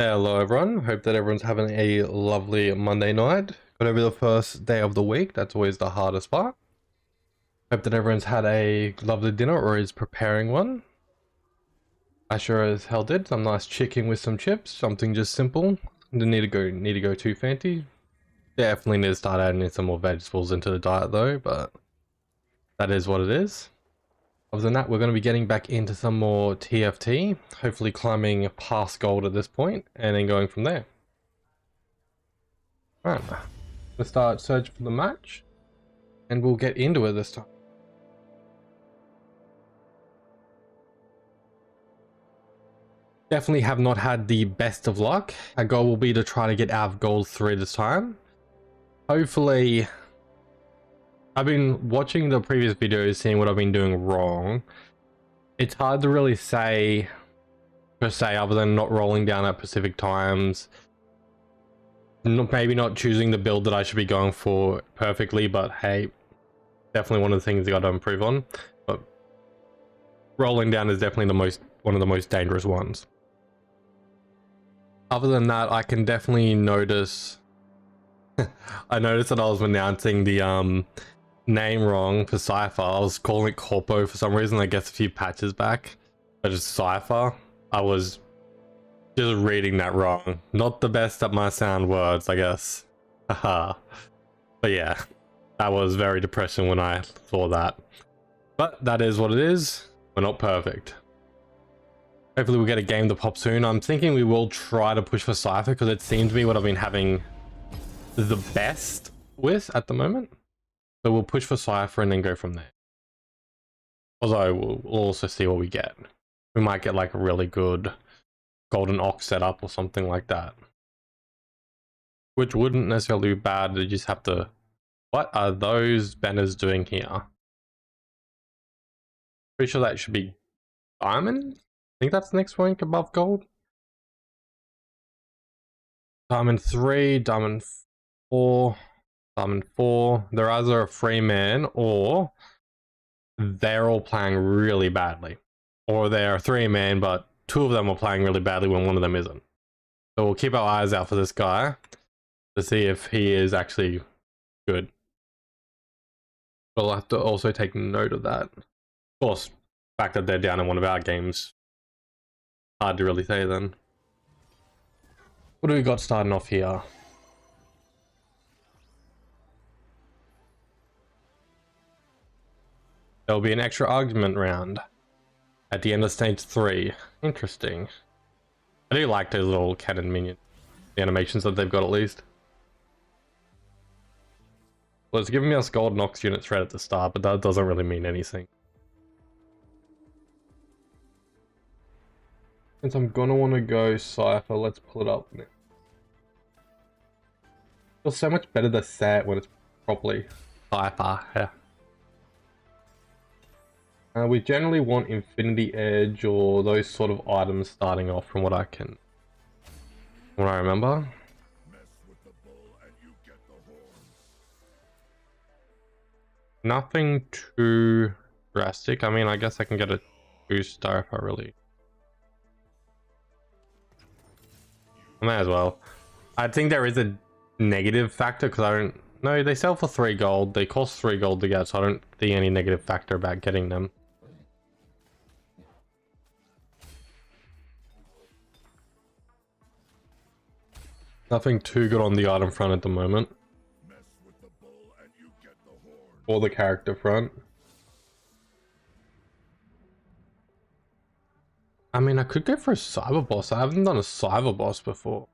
Hello everyone, hope that everyone's having a lovely Monday night. Got over the first day of the week, that's always the hardest part. Hope that everyone's had a lovely dinner or is preparing one. I sure as hell did, some nice chicken with some chips, something just simple. Didn't need to go too fancy. Definitely need to start adding in some more vegetables into the diet though, but that is what it is. Other than that, we're going to be getting back into some more TFT, hopefully climbing past gold at this point, and then going from there. Alright, let's start searching for the match, and we'll get into it this time. Definitely have not had the best of luck. Our goal will be to try to get out of gold 3 this time. Hopefully, I've been watching the previous videos, seeing what I've been doing wrong. It's hard to really say, per se, other than not rolling down at Pacific times. Maybe not choosing the build that I should be going for perfectly, but hey, definitely one of the things I got to improve on. But rolling down is definitely one of the most dangerous ones. Other than that, I can definitely notice. I noticed that I was announcing the name wrong for Cypher. I was calling it Corpo for some reason. I guess a few patches back, but it's Cypher. I was just reading that wrong. Not the best at my sound words, I guess. Haha. But yeah, that was very depressing when I saw that. But that is what it is. We're not perfect. Hopefully we'll get a game to pop soon. I'm thinking we will try to push for Cypher because it seems to be what I've been having the best with at the moment. So we'll push for Cypher and then go from there. Although we'll also see what we get. We might get like a really good Golden Ox setup or something like that. Which wouldn't necessarily be bad. You just have to... What are those banners doing here? Pretty sure that should be diamond? I think that's the next rank above gold. Diamond 3, Diamond 4, Diamond 4. They're either a free man or they're all playing really badly. Or they're a 3-man, but 2 of them are playing really badly when 1 of them isn't. So we'll keep our eyes out for this guy to see if he is actually good. But we'll have to also take note of that. Of course, the fact that they're down in one of our games, hard to really say then. What do we got starting off here? There'll be an extra argument round at the end of stage 3. Interesting. I do like those little cannon minion, the animations that they've got at least. Well, it's giving us Golden Ox units right at the start, but that doesn't really mean anything. Since I'm gonna want to go Cypher, let's pull it up now. Feels so much better to say it when it's properly Cypher. Yeah. We generally want Infinity Edge or those sort of items starting off from what I remember. Nothing too drastic. I mean, I guess I can get a 2-star if I really... I may as well. I think there is a negative factor because I don't... No, they sell for 3 gold. They cost 3 gold to get, so I don't see any negative factor about getting them. Nothing too good on the item front at the moment. Or the character front. I mean, I could go for a cyber boss. I haven't done a cyber boss before.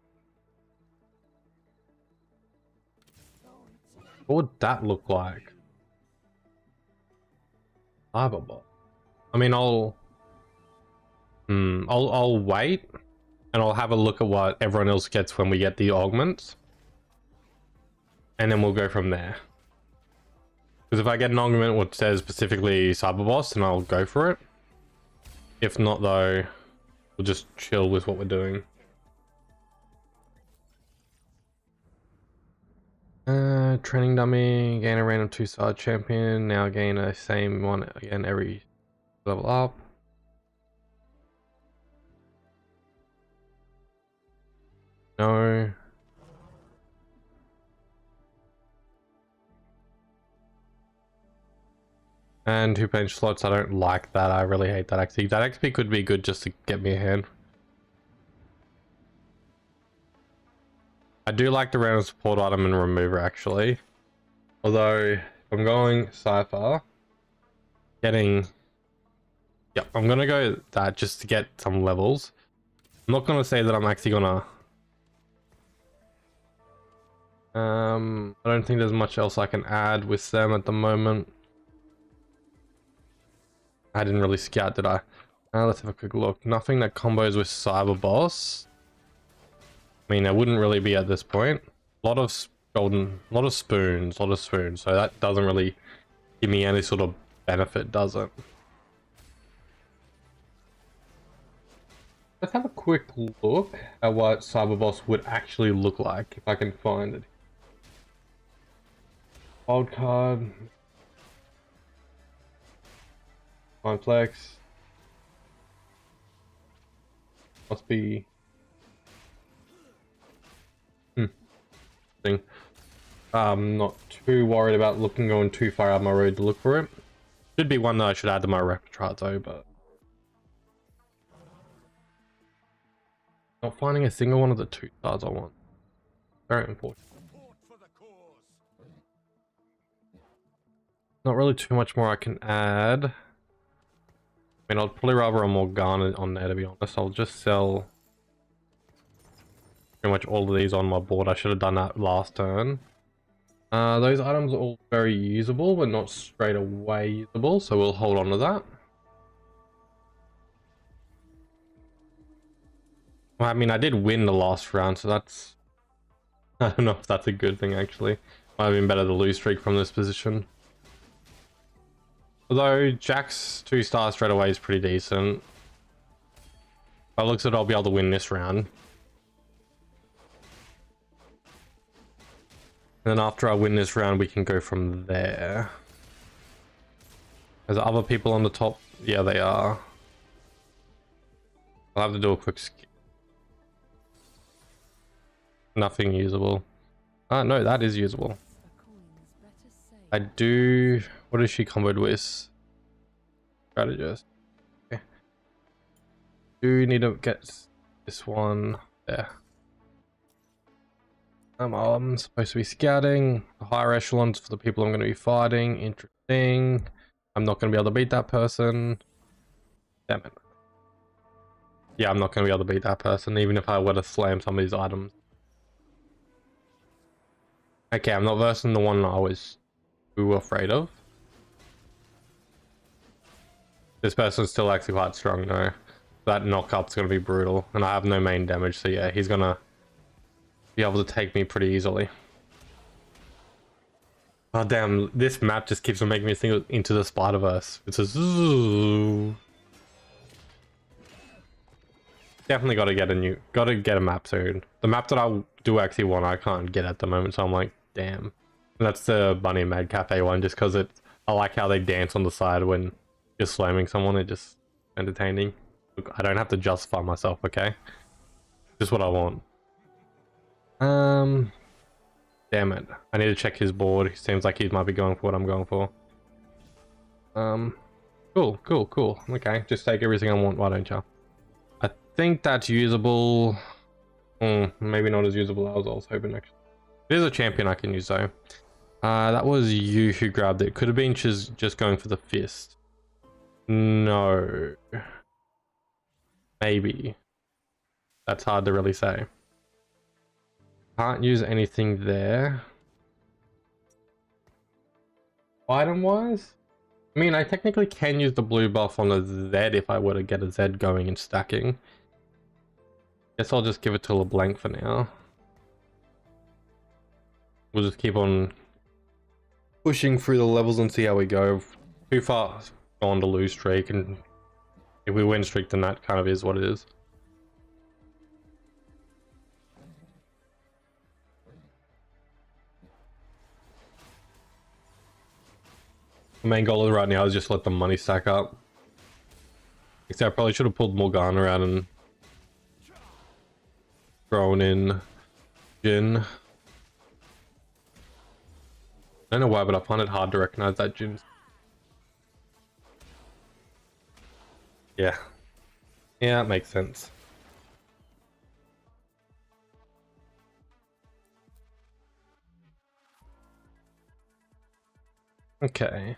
What would that look like? Cyber boss. I mean, I'll wait and I'll have a look at what everyone else gets when we get the augments. And then we'll go from there. Because if I get an augment which says specifically cyber boss, then I'll go for it. If not though, we'll just chill with what we're doing. Training dummy, gain a random 2-star champion, now gain a same one again every level up. No. And 2 bench slots, I don't like that. I really hate that XP. That XP could be good just to get me a hand. I do like the random support item and remover actually. Although, if I'm going Cypher, getting... Yep, I'm gonna go that just to get some levels. I'm not gonna say that I'm actually gonna... I don't think there's much else I can add with them at the moment. I didn't really scout, did I? Let's have a quick look. Nothing that combos with Cyber Boss. I mean, it wouldn't really be at this point. A lot of spoons, so that doesn't really give me any sort of benefit, does it? Let's have a quick look at what Cyber Boss would actually look like, if I can find it. Wild card. Flex. Must be... thing. I'm not too worried about going too far out my road to look for it. Should be one that I should add to my repertoire though, but... not finding a single one of the 2 stars I want. Very important. Not really too much more I can add. I mean, I'd probably rather a Morgana on there, to be honest. I'll just sell pretty much all of these on my board. I should have done that last turn. Those items are all very usable, but not straight away usable, so we'll hold on to that. Well, I mean, I did win the last round, so that's... I don't know if that's a good thing, actually. Might have been better to lose streak from this position. Although, Jack's 2 stars straight away is pretty decent. By the looks of it, I'll be able to win this round. And then after I win this round, we can go from there. There's other people on the top. Yeah, they are. I'll have to do a quick skip. Nothing usable. No, that is usable. I do... what is she comboed with? Strategist. Okay. Do need to get this one there. I'm supposed to be scouting the higher echelons for the people I'm going to be fighting. Interesting. I'm not going to be able to beat that person. Damn it. Yeah, I'm not going to be able to beat that person, even if I were to slam some of these items. Okay, I'm not versing the one I was too afraid of. This person's still actually quite strong though. That knock-up's going to be brutal, and I have no main damage, so yeah, he's going to be able to take me pretty easily. Oh damn, this map just keeps on making me think Into the Spider-Verse. It's a zoo. Definitely gotta get a map soon. The map that I do actually want, I can't get at the moment, so I'm like, damn. And that's the Bunny Mad Cafe one, just because I like how they dance on the side when you're slamming someone. It's just entertaining. Look, I don't have to justify myself, okay? Just what I want. Damn it. I need to check his board. He seems like he might be going for what I'm going for. Cool. Okay, just take everything I want, why don't you? I think that's usable. Maybe not as usable as I was hoping actually. There's a champion I can use though. That was you who grabbed it. Could have been just going for the fist. No. Maybe. That's hard to really say. Can't use anything there. Item wise? I mean, I technically can use the blue buff on a Z if I were to get a Z going and stacking. Guess I'll just give it to LeBlanc for now. We'll just keep on pushing through the levels and see how we go. Too far gone to lose streak, and if we win streak, then that kind of is what it is. The main goal right now is just let the money stack up. Except I probably should have pulled Morgana out and thrown in Jhin. I don't know why, but I find it hard to recognize that Jhin. Yeah. Yeah, that makes sense. Okay.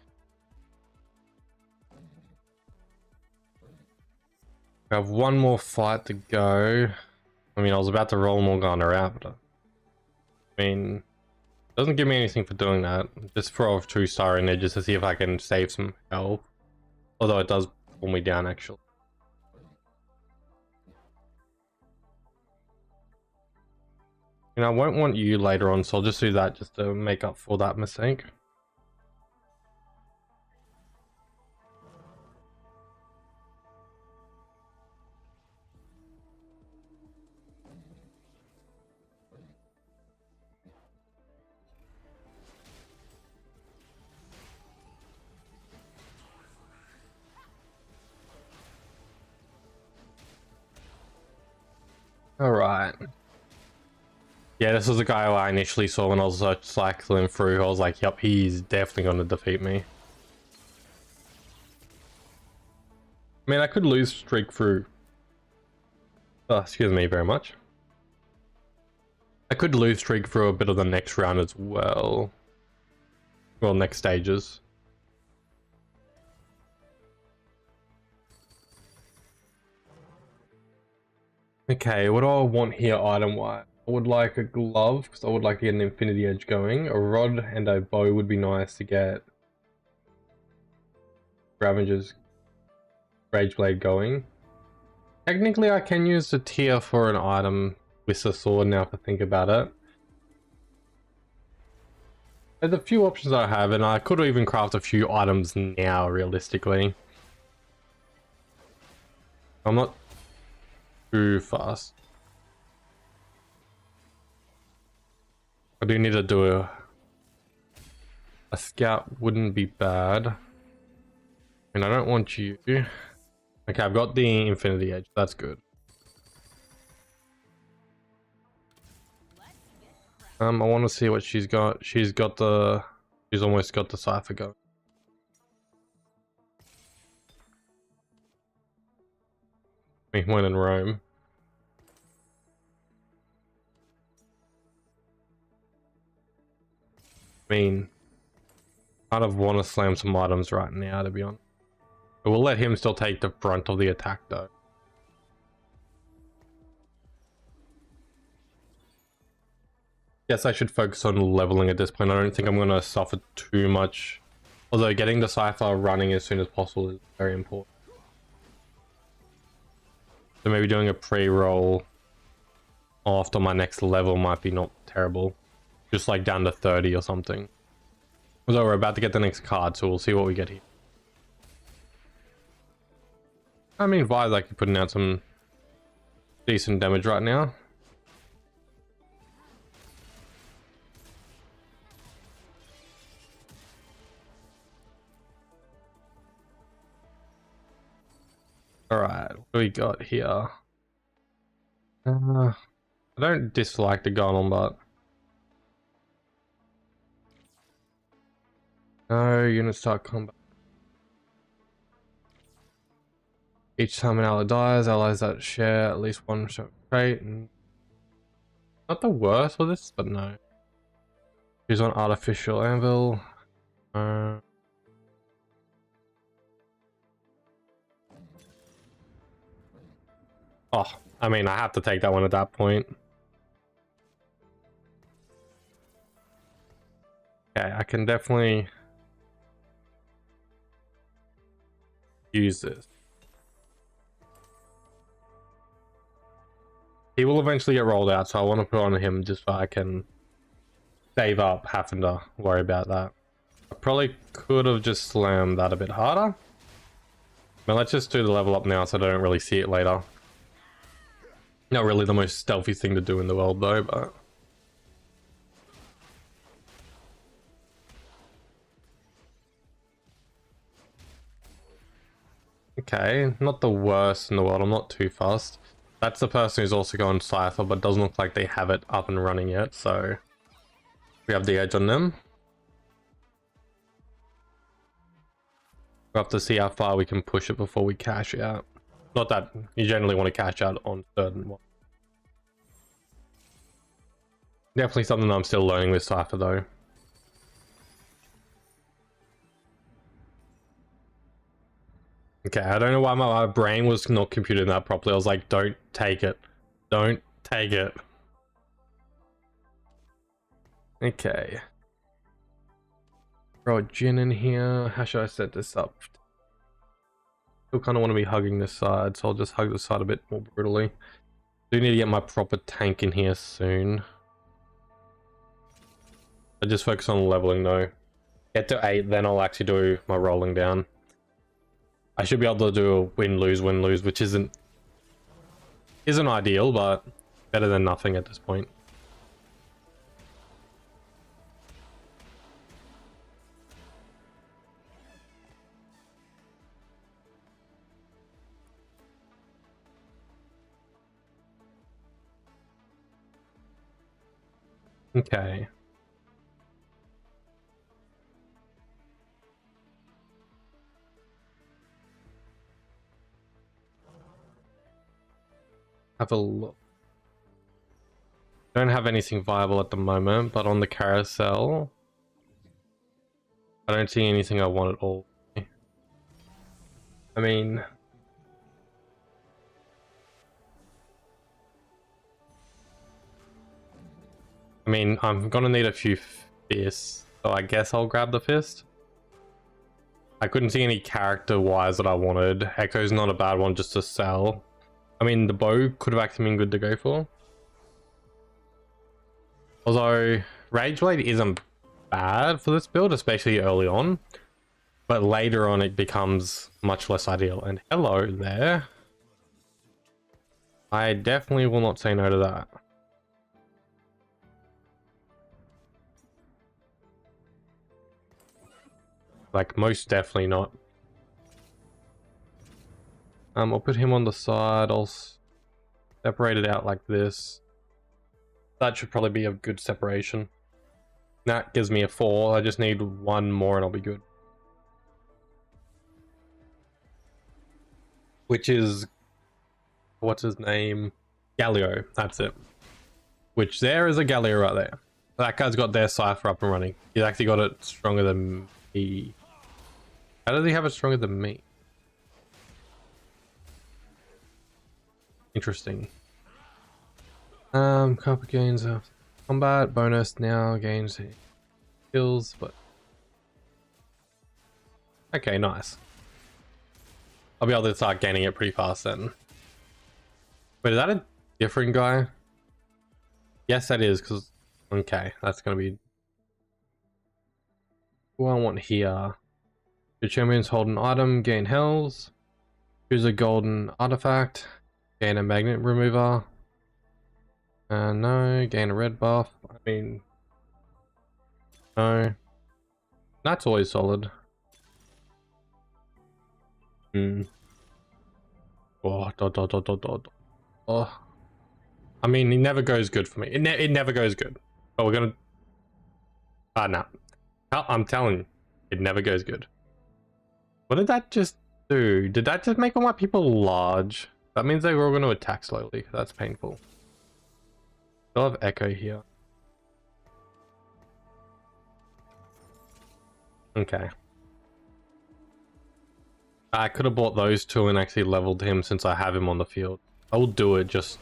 I have one more fight to go. I mean, I was about to roll Morgana out, but I mean, it doesn't give me anything for doing that. Just throw off 2-star in there just to see if I can save some health. Although it does pull me down, actually. You know, I won't want you later on, so I'll just do that just to make up for that mistake. Alright. Yeah, this was the guy who I initially saw when I was cycling through. I was like, yep, he's definitely going to defeat me. I mean, I could lose streak through... Oh, excuse me very much. I could lose streak through a bit of the next round as well. Well, next stages. Okay, what do I want here item-wise? I would like a glove, because I would like to get an Infinity Edge going. A rod and a bow would be nice to get Ravager's Rage Blade going. Technically, I can use the tier for an item with the sword now if I think about it. There's a few options I have, and I could even craft a few items now, realistically. I'm not too fast. I do need to do a scout wouldn't be bad. And I don't want you. Okay, I've got the Infinity Edge. That's good. I want to see what she's got. She's almost got the Cypher going. I mean, when in Rome. I mean, kind of want to slam some items right now, to be honest. But we'll let him still take the brunt of the attack, though. Yes, I should focus on leveling at this point. I don't think I'm going to suffer too much. Although getting the Cypher running as soon as possible is very important. So maybe doing a pre-roll after my next level might be not terrible. Just like down to 30 or something. Although we're about to get the next card, so we'll see what we get here. I mean, Vi's like putting out some decent damage right now. Alright, what do we got here? I don't dislike the Golem, but... No, units start combat. Each time an ally dies, allies that share at least one trait. And... Not the worst for this, but no. Use on Artificial Anvil. Oh, I mean, I have to take that one at that point. Okay, I can definitely use this. He will eventually get rolled out, so I want to put on him just so I can save up having to worry about that. I probably could have just slammed that a bit harder. But let's just do the level up now so I don't really see it later. Not really the most stealthy thing to do in the world though, but... Okay, not the worst in the world, I'm not too fast. That's the person who's also going Cypher, but doesn't look like they have it up and running yet, so we have the edge on them. We'll have to see how far we can push it before we cash out. Not that you generally want to cash out on certain ones. Definitely something I'm still learning with Cypher though. Okay, I don't know why my brain was not computing that properly. I was like, don't take it. Don't take it. Okay. Throw a Jhin in here. How should I set this up? Still kind of want to be hugging this side, so I'll just hug the side a bit more brutally. Do need to get my proper tank in here soon. I just focus on leveling though. Get to 8, then I'll actually do my rolling down. I should be able to do a win-lose, which isn't ideal, but better than nothing at this point. Okay. Have a look. Don't have anything viable at the moment, but on the carousel, I don't see anything I want at all. I mean, I'm gonna need a few fists, so I guess I'll grab the fist. I couldn't see any character-wise that I wanted. Echo's not a bad one just to sell. I mean, the bow could have actually been good to go for. Although, Rage Blade isn't bad for this build, especially early on. But later on, it becomes much less ideal. And hello there. I definitely will not say no to that. Like, most definitely not. I'll put him on the side. I'll separate it out like this. That should probably be a good separation. That gives me a 4. I just need one more and I'll be good. Which is... what's his name? Galio. That's it. Which there is a Galio right there. That guy's got their Cypher up and running. He's actually got it stronger than me. How does he have it stronger than me? Interesting. Copper gains combat bonus now gains kills, but okay, nice. I'll be able to start gaining it pretty fast then. Wait, is that a different guy? Yes, that is, because okay, that's gonna be who I want here. Your champions hold an item, gain hells. Choose a golden artifact, gain a magnet remover. No, gain a red buff. I mean, no. That's always solid. Oh, Oh. I mean, it never goes good for me. It never goes good. But we're gonna... no. I'm telling you, it never goes good. What did that just do? Did that just make all my people large? That means they were all going to attack slowly. That's painful. Still have Echo here. Okay. I could have bought those two and actually leveled him since I have him on the field. I will do it just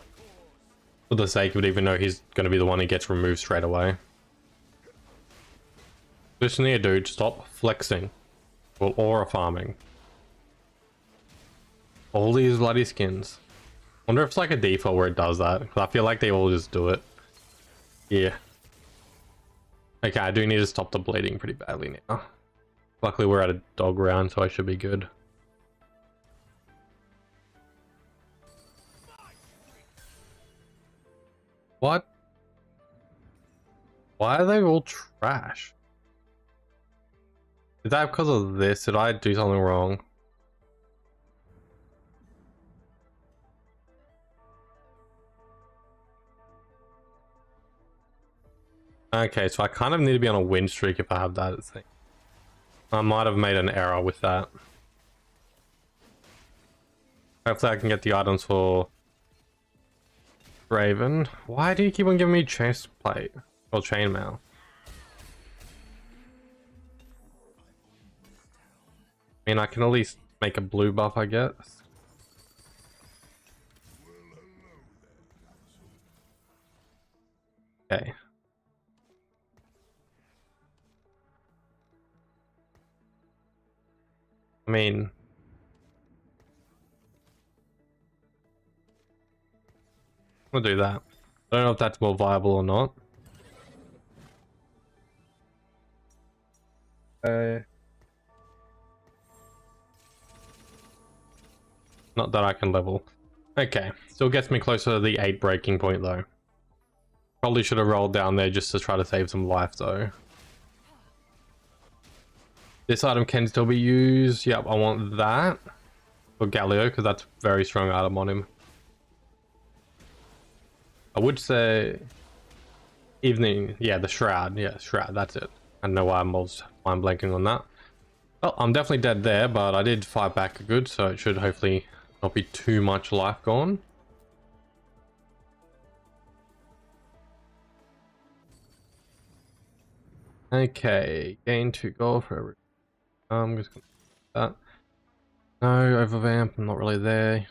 for the sake of it, even though he's going to be the one who gets removed straight away. Listen here, dude. Stop flexing. Well, aura farming. All these bloody skins. Wonder if it's like a default where it does that. Because I feel like they all just do it. Yeah. Okay, I do need to stop the bleeding pretty badly now. Luckily we're at a dog round, so I should be good. What? Why are they all trash? Is that because of this? Did I do something wrong? Okay, so I kind of need to be on a win streak if I have that thing. I might have made an error with that. Hopefully I can get the items for Raven. Why do you keep on giving me chest plate or chainmail? I mean, I can at least make a blue buff, I guess. Okay. I mean, we'll do that. I don't know if that's more viable or not. Not that I can level. Okay, still gets me closer to the 8 breaking point though. Probably should have rolled down there just to try to save some life though. This item can still be used. Yep, I want that for Galio because that's a very strong item on him. I would say evening, yeah, the shroud, yeah, shroud, that's it. I don't know why I'm blanking on that. Well, I'm definitely dead there, but I did fight back good, so it should hopefully not be too much life gone. Okay, gain 2 gold for every. I'm just gonna do that. No, overvamp, I'm not really there.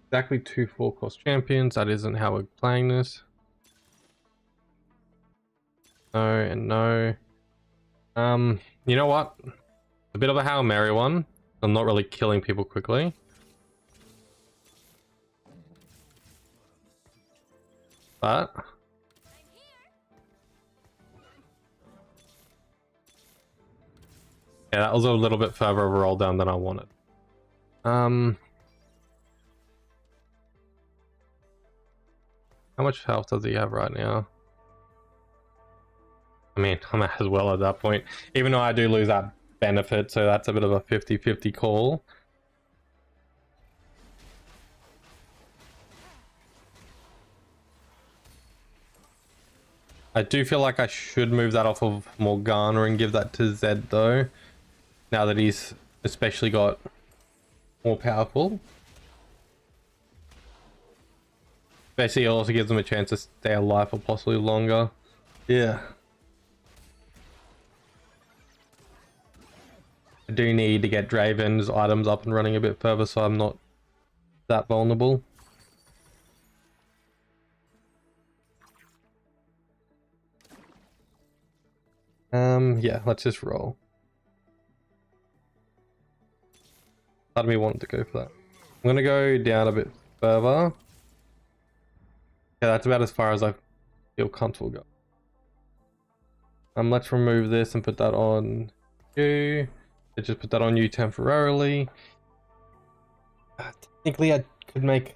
Exactly 2 4-cost champions, that isn't how we're playing this. No, and no. You know what? A bit of a Hail Mary one. I'm not really killing people quickly. But yeah, that was a little bit further of a roll down than I wanted. How much health does he have right now? I mean, I might as well at that point. Even though I do lose that benefit, so that's a bit of a 50-50 call. I do feel like I should move that off of Morgana and give that to Zed though. Now that he's especially got more powerful. Basically, it also gives them a chance to stay alive for possibly longer. Yeah. I do need to get Draven's items up and running a bit further so I'm not that vulnerable. Yeah, let's just roll. Part of me wanted to go for that. I'm gonna go down a bit further. Yeah, that's about as far as I feel comfortable going. Let's remove this and put that on you. Let's just put that on you temporarily. Technically, I could make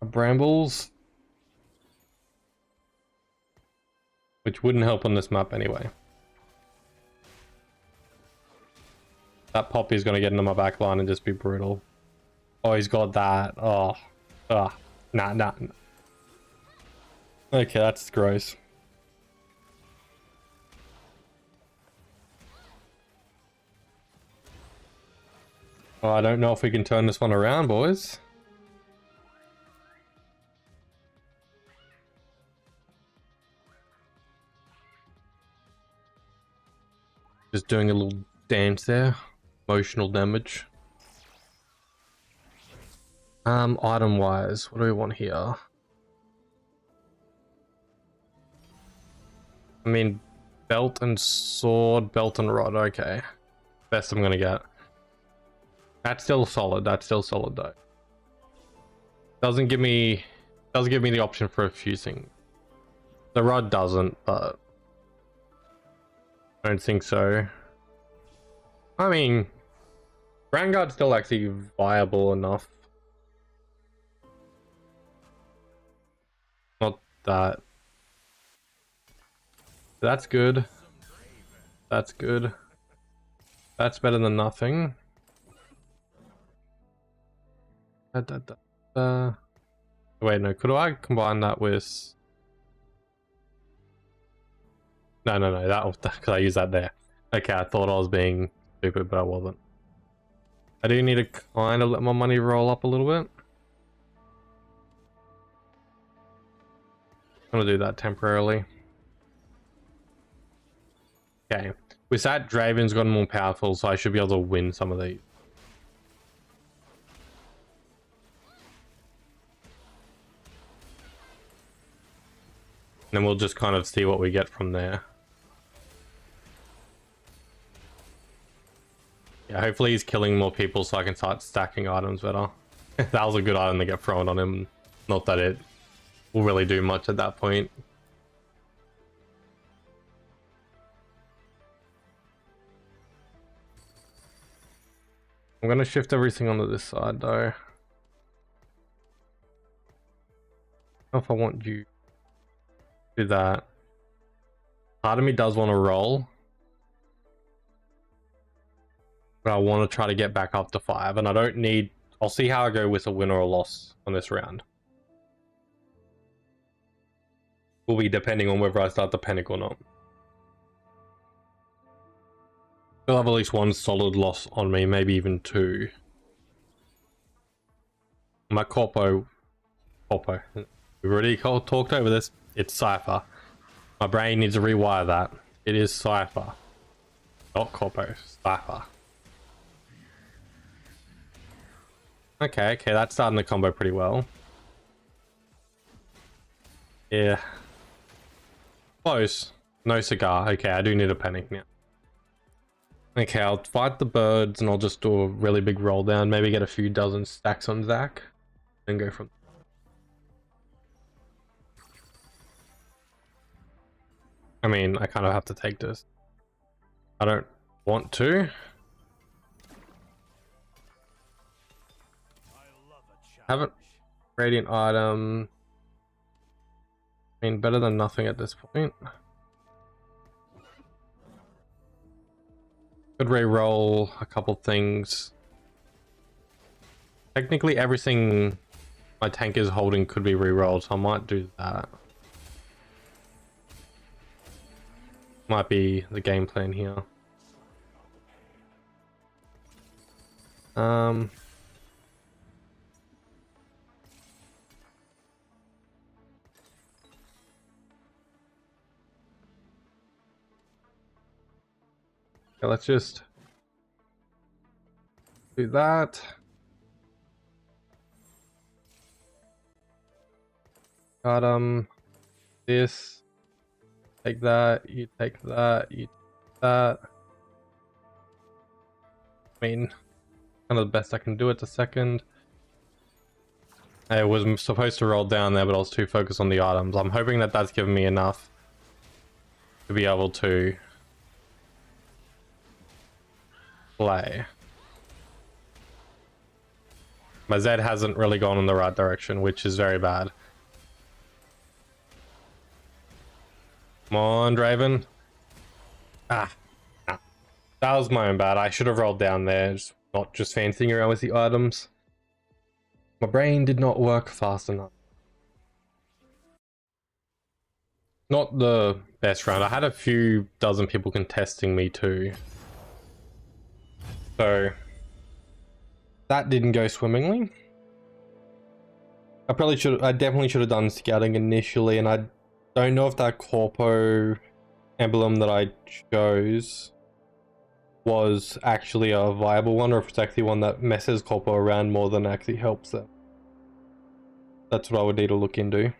a brambles, which wouldn't help on this map anyway. That Poppy's gonna get into my back line and just be brutal. Oh, he's got that. Oh, nah. Okay, that's gross. Oh, I don't know if we can turn this one around, boys. Just doing a little dance there. Emotional damage. Item wise, what do we want here? I mean, belt and sword, belt and rod, okay. Best I'm gonna get. That's still solid though. Doesn't give me the option for a fusing. The rod doesn't, but I don't think so. I mean, Grand Guard's still actually viable enough. Not that. That's good. That's good. That's better than nothing. We'll Wait, no, could I combine that with... No, that was because I used that there. Okay, I thought I was being stupid, but I wasn't. I do need to kind of let my money roll up a little bit. I'm gonna do that temporarily. Okay, with that, Draven's gotten more powerful, so I should be able to win some of these. And then we'll just kind of see what we get from there. Yeah, hopefully he's killing more people so I can start stacking items better. That was a good item to get thrown on him. Not that it will really do much at that point. I'm gonna shift everything onto this side though. I don't know if I want you to do that. Part of me does want to roll, but I want to try to get back up to 5, and I don't need... I'll see how I go with a win or a loss on this round. Will be depending on whether I start the panic or not. I'll have at least one solid loss on me, maybe even 2. My Corpo... We've already talked over this. It's Cypher. My brain needs to rewire that. It is Cypher. Not Corpo. Cypher. Okay, that's starting to combo pretty well. Yeah. Close. No cigar. Okay, I do need a panic now. Okay, I'll fight the birds and I'll just do a really big roll down. Maybe get a few dozen stacks on Zach. And go from... I mean, I kind of have to take this. I don't want to. Haven't radiant item. I mean, better than nothing at this point. Could re-roll a couple things. Technically everything my tank is holding could be re-rolled, so I might do that. Might be the game plan here. Okay, let's just do that. Got this. Take that, you take that, you take that. I mean, kind of the best I can do at the second. I was supposed to roll down there, but I was too focused on the items. I'm hoping that that's given me enough to be able to play. My Z hasn't really gone in the right direction, which is very bad. Come on, Draven. Ah. That was my own bad. I should have rolled down there, not just fancying around with the items. My brain did not work fast enough. Not the best round. I had a few dozen people contesting me too. So that didn't go swimmingly. I definitely should have done scouting initially, and I don't know if that Corpo emblem that I chose was actually a viable one, or if it's actually one that messes Corpo around more than actually helps them. That's what I would need to look into.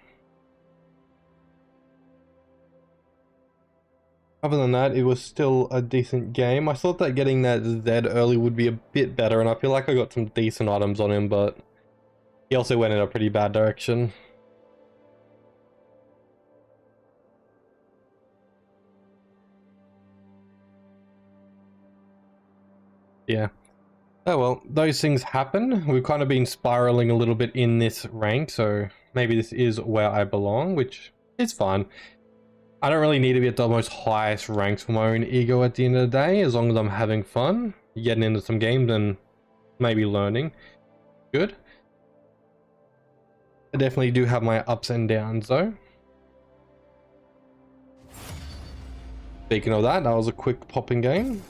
Other than that, it was still a decent game. I thought that getting that Z early would be a bit better, and I feel like I got some decent items on him, but he also went in a pretty bad direction. Yeah. Oh well, those things happen. We've kind of been spiraling a little bit in this rank, so maybe this is where I belong, which is fine. I don't really need to be at the most highest ranks for my own ego at the end of the day, as long as I'm having fun, getting into some games and maybe learning. Good. I definitely do have my ups and downs though. Speaking of that, that was a quick popping game.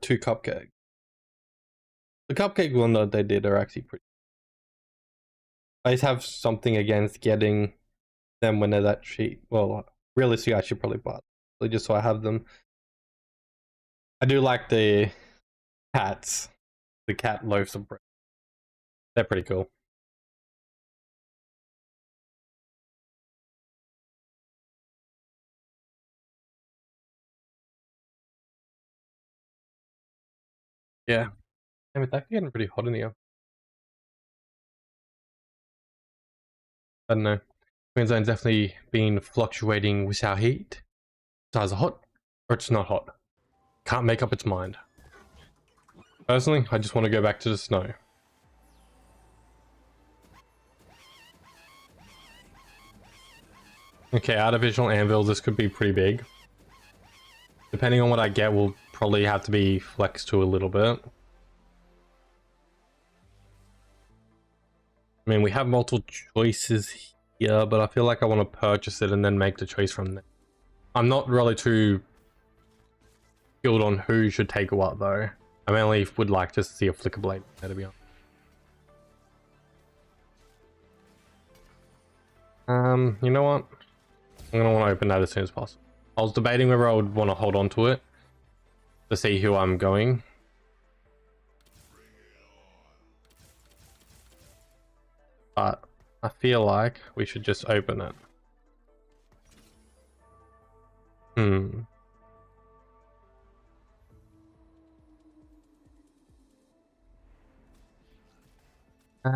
Two cupcakes. The cupcake one that they did are actually pretty. I just have something against getting them when they're that cheap. Well, realistically, I should probably buy them just so I have them. I do like the cats, the cat loaves of bread. They're pretty cool. Yeah. Damn, it's actually getting pretty hot in here. I don't know. Queensland's definitely been fluctuating with our heat. It's either hot or it's not hot. Can't make up its mind. Personally, I just want to go back to the snow. Okay, artificial anvils, this could be pretty big. Depending on what I get, will probably have to be flexed to a little bit. I mean, we have multiple choices here, but I feel like I want to purchase it and then make the choice from there. I'm not really too skilled on who should take what though. I mainly would like just to see a flicker blade there, to be honest. You know what? I'm gonna want to open that as soon as possible. I was debating whether I would want to hold on to it to see who I'm going. But I feel like we should just open it.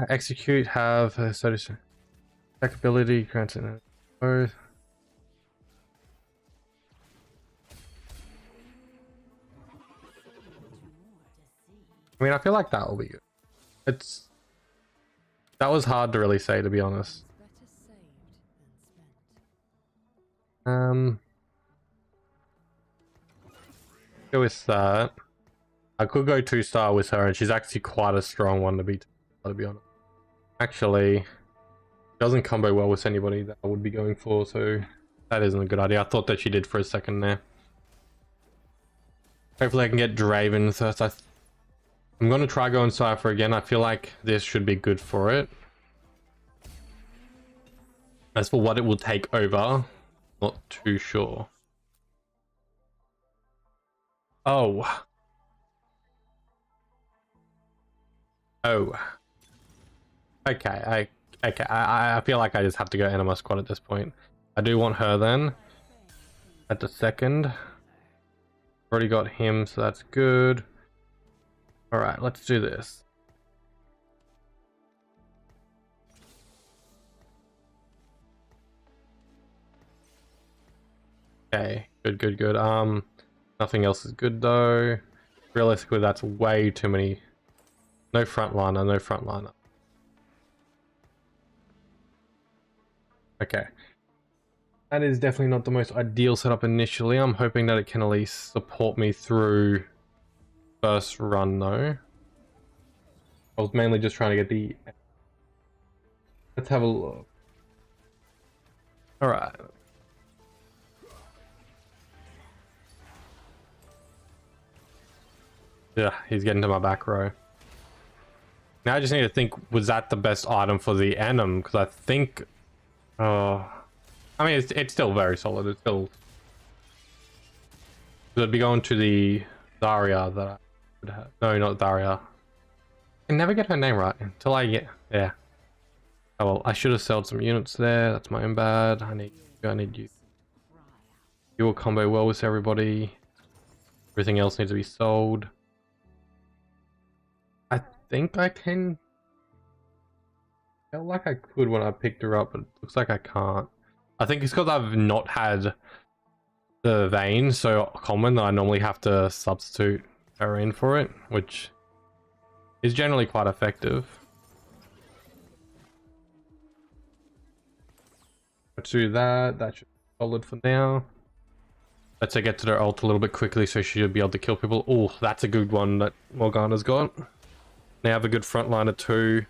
Execute, have status attack ability, grants it both. I mean, I feel like that will be good. That was hard to really say, to be honest. Go with that. I could go 2-star with her, and she's actually quite a strong one to be honest. Actually, doesn't combo well with anybody that I would be going for, so that isn't a good idea. I thought that she did for a second there. Hopefully I can get Draven first. I'm going to try going Cypher again. I feel like this should be good for it. As for what it will take over, not too sure. Oh. Okay, I feel like I just have to go Anima Squad at this point. I do want her then. At the second. Already got him, so that's good. Alright, let's do this. Okay, good. Nothing else is good though. Realistically, that's way too many. No frontliner. Okay. That is definitely not the most ideal setup initially. I'm hoping that it can at least support me through first run though. I was mainly just trying to get the... Let's have a look. Alright. Yeah, he's getting to my back row. Now I just need to think, was that the best item for the Anim? Because I think... I mean, it's still very solid. It's still... It'd be going to the Daria that I would have. No, not Daria. I can never get her name right until I get... Yeah. Oh well, I should have sold some units there. That's my own bad. I need you. You will combo well with everybody. Everything else needs to be sold. I think I can... I felt like I could when I picked her up, but it looks like I can't. I think it's because I've not had the vein so common that I normally have to substitute her in for it, which is generally quite effective. Let's do that. That should solid for now. Let's say get to their ult a little bit quickly so she should be able to kill people. Oh, that's a good one that Morgana's got. They have a good frontliner too.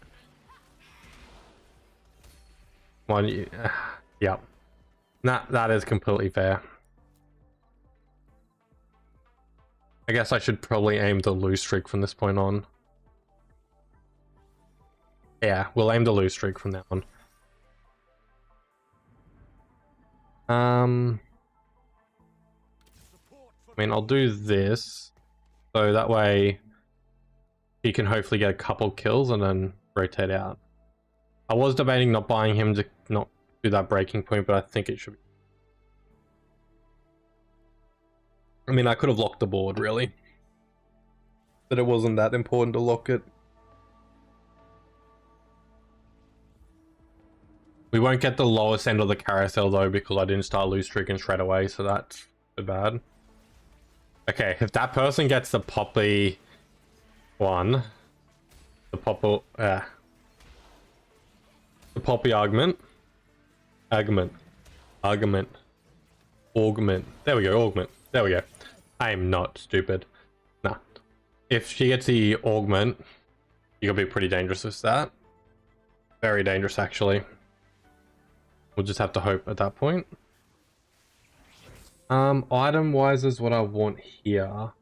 One, yeah. That is completely fair. I guess I should probably aim the lose streak from this point on. Yeah, we'll aim the lose streak from now on. I mean, I'll do this. So that way he can hopefully get a couple kills and then rotate out. I was debating not buying him to not do that breaking point, but I think it should be. I mean, I could have locked the board, really. But it wasn't that important to lock it. We won't get the lowest end of the carousel, though, because I didn't start lose streaking straight away, so that's too bad. Okay, if that person gets the Poppy one, the Poppy augment. There we go, augment. There we go. I am not stupid. Nah. If she gets the augment, you're gonna be pretty dangerous with that. Very dangerous, actually. We'll just have to hope at that point. Item wise is what I want here.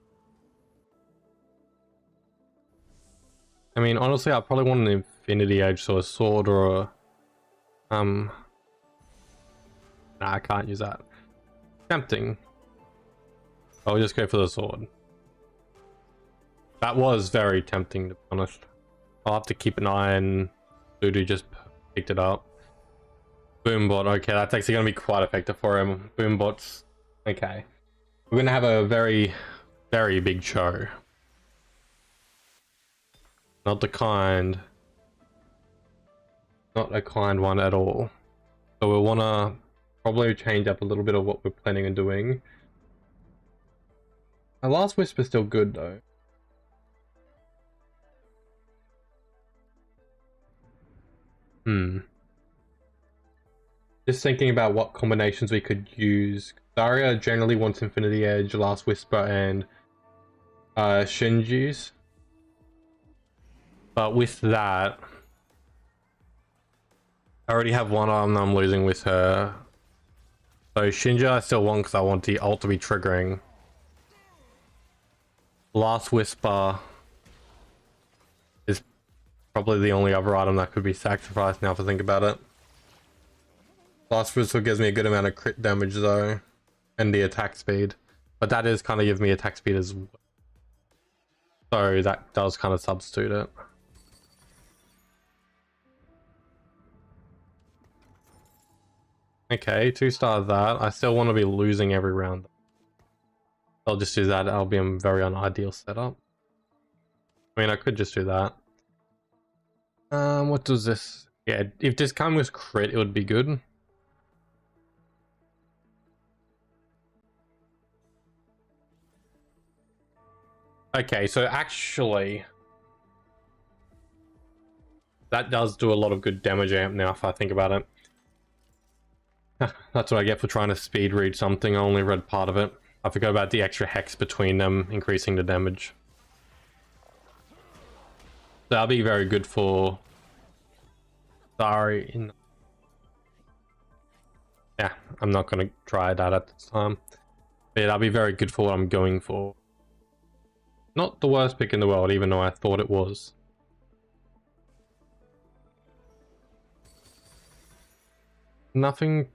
I mean, honestly, I probably want an Infinity Edge, so a sword or a nah, I can't use that. Tempting. I'll just go for the sword. That was very tempting, to be honest. I'll have to keep an eye on Voodoo just picked it up. Boombot, okay, that's actually going to be quite effective for him. Boombots, okay. We're going to have a very, very big show. Not the kind. Not a kind one at all. So we'll want to probably change up a little bit of what we're planning on doing. Our last whisper's still good though. Just thinking about what combinations we could use. Zarya generally wants Infinity Edge, Last Whisper, and Shinji's. But with that, I already have one arm that I'm losing with her. So Shinji I still want because I want the ult to be triggering. Last Whisper is probably the only other item that could be sacrificed now if I think about it. Last Whisper gives me a good amount of crit damage though, and the attack speed. But that is kind of give me attack speed as well. So that does kind of substitute it. Okay, 2-star that. I still want to be losing every round. I'll just do that. That'll be a very unideal setup. I mean, I could just do that. What does this? Yeah, if this comes with crit, it would be good. Okay, so actually, that does do a lot of good damage amp now if I think about it. That's what I get for trying to speed read something. I only read part of it. I forgot about the extra hex between them, increasing the damage. That'll be very good for... Sorry. Yeah, I'm not going to try that at this time. But yeah, that'll be very good for what I'm going for. Not the worst pick in the world, even though I thought it was. Nothing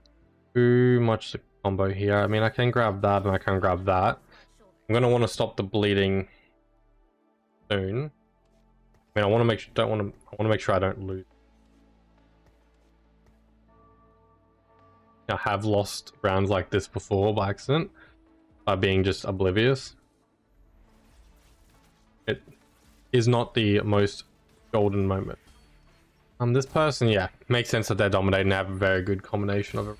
too much to combo here. I mean, I can grab that and I can grab that. I'm gonna want to stop the bleeding soon. I mean, I want to make sure I want to make sure I don't lose. I have lost rounds like this before by accident by being just oblivious. It is not the most golden moment. This person, yeah, makes sense that they're dominating and have a very good combination of it.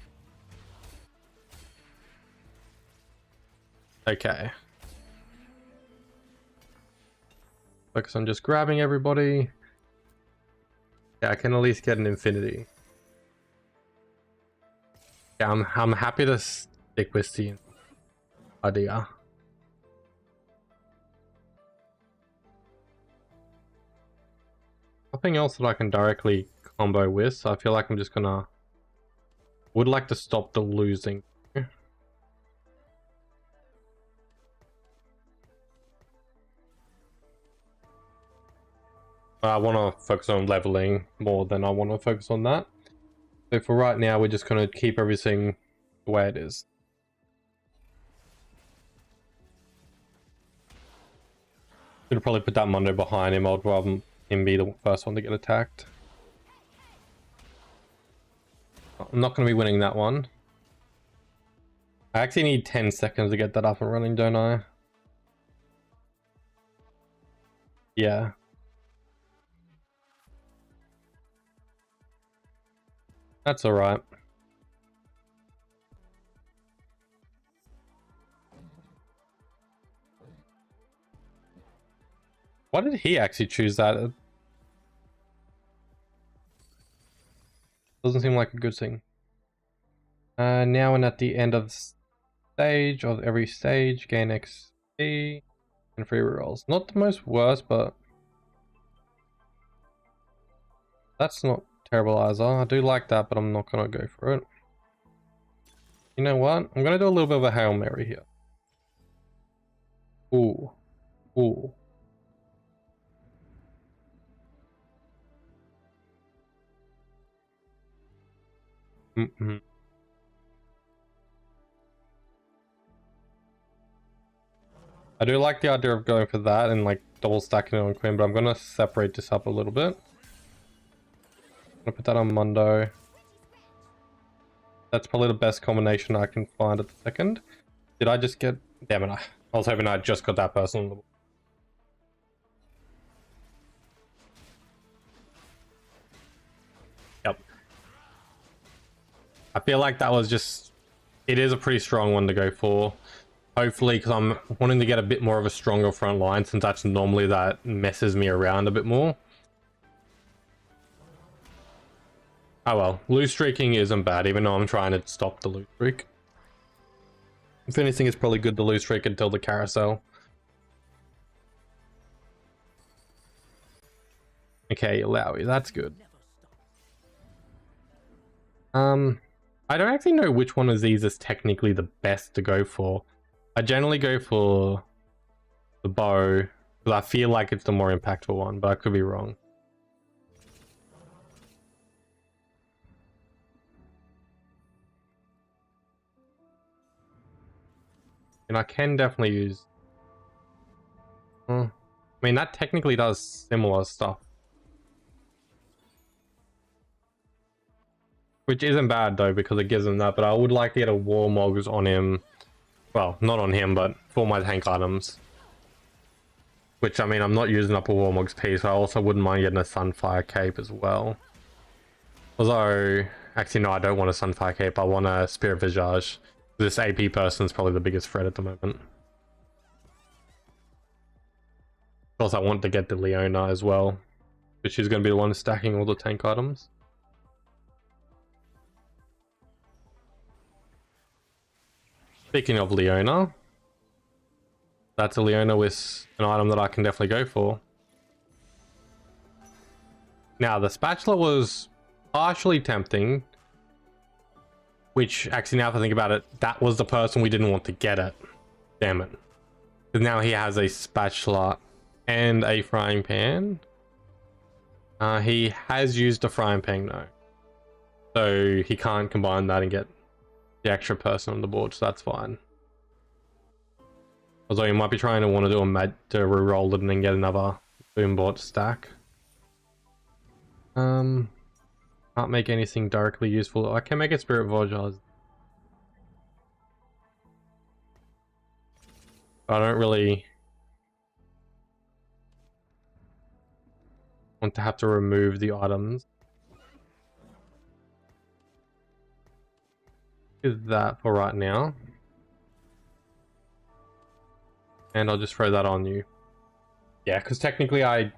Okay. Focus on just grabbing everybody. Yeah, I can at least get an infinity. Yeah, I'm happy to stick with the idea. Nothing else that I can directly combo with, so I feel like I'm just gonna... Would like to stop the losing. I want to focus on leveling more than I want to focus on that. So for right now, we're just going to keep everything the way it is. Should probably put that Mundo behind him. I'd rather him be the first one to get attacked. I'm not going to be winning that one. I actually need 10 seconds to get that up and running, don't I? Yeah. That's alright. Why did he actually choose that? It doesn't seem like a good thing. Now and at the end of stage of every stage, gain XP and free rerolls. Not the most worst, but that's not terrible either. I do like that, but I'm not gonna go for it. You know what? I'm gonna do a little bit of a Hail Mary here. Ooh. Ooh. I do like the idea of going for that and like double stacking it on Queen, but I'm gonna separate this up a little bit. I'm gonna put that on Mundo. That's probably the best combination I can find at the second. Did I just get... Damn it, I was hoping I just got that person on the... Yep. I feel like that was just... It is a pretty strong one to go for. Hopefully, because I'm wanting to get a bit more of a stronger front line, since that's normally that messes me around a bit more. Oh well, loose streaking isn't bad, even though I'm trying to stop the loose streak. If anything, it's probably good to loose streak until the carousel. Okay, Illaoi, that's good. I don't actually know which one of these is technically the best to go for. I generally go for the bow, because I feel like it's the more impactful one, but I could be wrong. And I can definitely use... I mean, that technically does similar stuff. Which isn't bad though, because it gives him that, but I would like to get a Warmogs on him. Well, not on him, but for my tank items. Which, I mean, I'm not using up a Warmog's piece, so I also wouldn't mind getting a Sunfire Cape as well. Although, actually no, I don't want a Sunfire Cape, I want a Spirit Visage. This AP person is probably the biggest threat at the moment. Of course, I want to get the Leona as well, but she's going to be the one stacking all the tank items. Speaking of Leona, that's a Leona with an item that I can definitely go for. Now, the Spatula was partially tempting, which actually, now if I think about it, that was the person we didn't want to get it. Damn it. Because now he has a Spatula and a Frying Pan. He has used a Frying Pan though, so he can't combine that and get the extra person on the board, so that's fine. Although you might be trying to want to do a med to reroll it and then get another Boombot stack. Can't make anything directly useful. I can make a Spirit Voyage. I don't really want to have to remove the items. Is that for right now. And I'll just throw that on you. Yeah, because technically I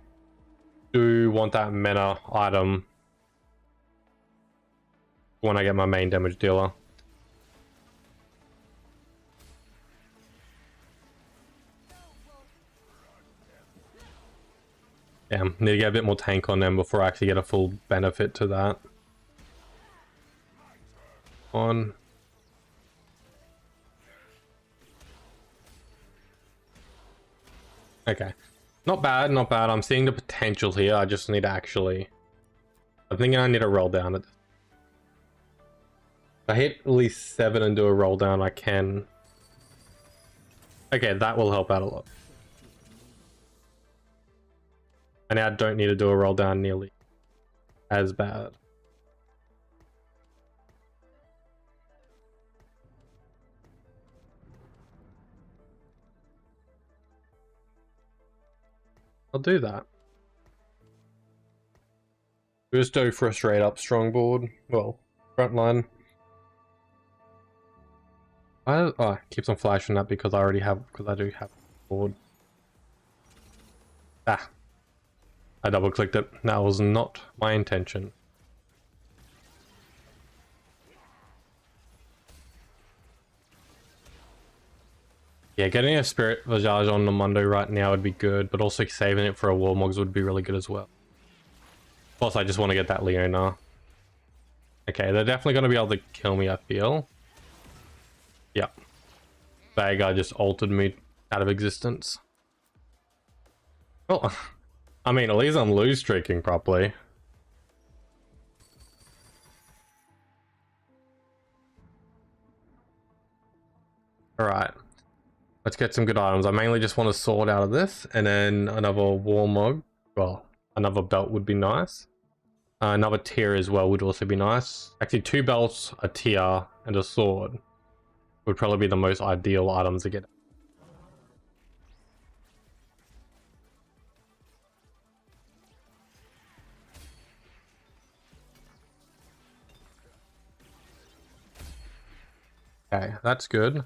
do want that mana item when I get my main damage dealer. Damn, need to get a bit more tank on them before I actually get a full benefit to that. On. Okay. Not bad, not bad. I'm seeing the potential here. I just need to actually... I'm thinking I need to roll down it. If I hit at least 7 and do a roll down, I can... Okay, that will help out a lot. And now I don't need to do a roll down nearly as bad. I'll do that. Just go for a straight up strong board. Well, front line. Oh, it keeps on flashing that because I do have board. Ah. I double clicked it. That was not my intention. Yeah, getting a Spirit Visage on the Mundo right now would be good, but also saving it for a Warmogs would be really good as well. Plus, I just want to get that Leona. Okay, they're definitely going to be able to kill me, I feel. Yeah. Veigar just altered me out of existence. Well, I mean, at least I'm lose streaking properly. Alright. Let's get some good items. I mainly just want a sword out of this, and then another Warmog. Well, another belt would be nice. Another tier as well would also be nice. Actually, 2 belts, a tier, and a sword would probably be the most ideal items to get. Okay, that's good.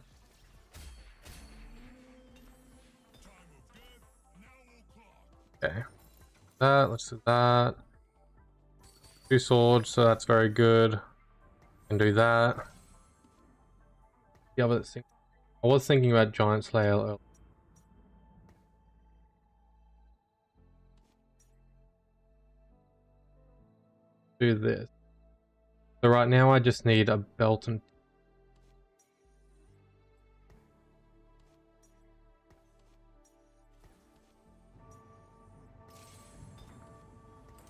Okay. Let's do that. 2 swords, so that's very good. Can do that. The other thing, I was thinking about Giant Slayer earlier. Do this. So right now I just need a belt and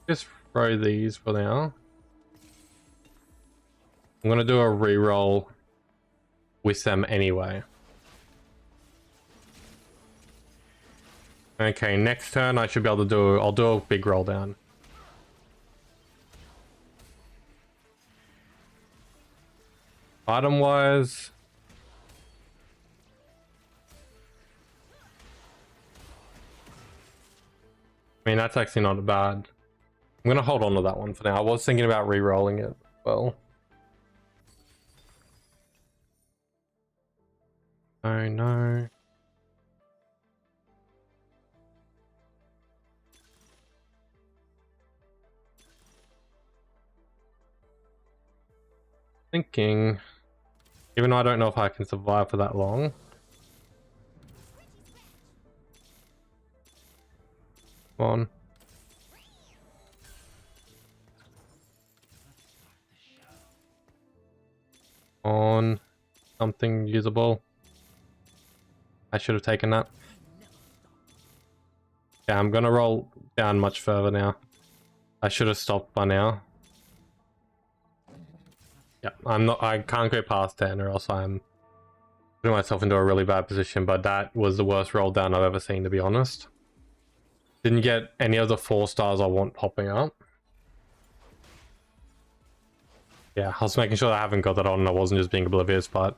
just throw these for now. I'm gonna do a reroll with them anyway. Okay, next turn I should be able to do, I'll do a big roll down. Item wise, I mean that's actually not bad. I'm gonna hold on to that one for now. I was thinking about re-rolling it. Well, oh no. Thinking, even though I don't know if I can survive for that long. Come on. On something usable. I should have taken that. Yeah, I'm gonna roll down much further now. I should have stopped by now. Yeah, I can't go past 10 or else I'm putting myself into a really bad position, but that was the worst roll down I've ever seen, to be honest. Didn't get any of the 4 stars I want popping up. Yeah, I was making sure I haven't got that on and I wasn't just being oblivious, but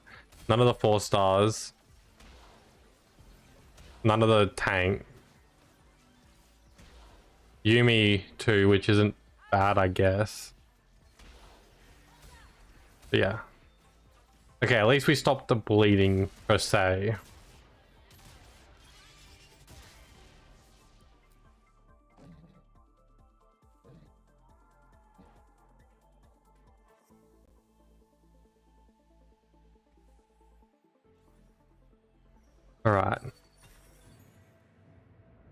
none of the 4 stars. None of the tank. Yuumi too, which isn't bad, I guess. But yeah. Okay, at least we stopped the bleeding, per se. Alright.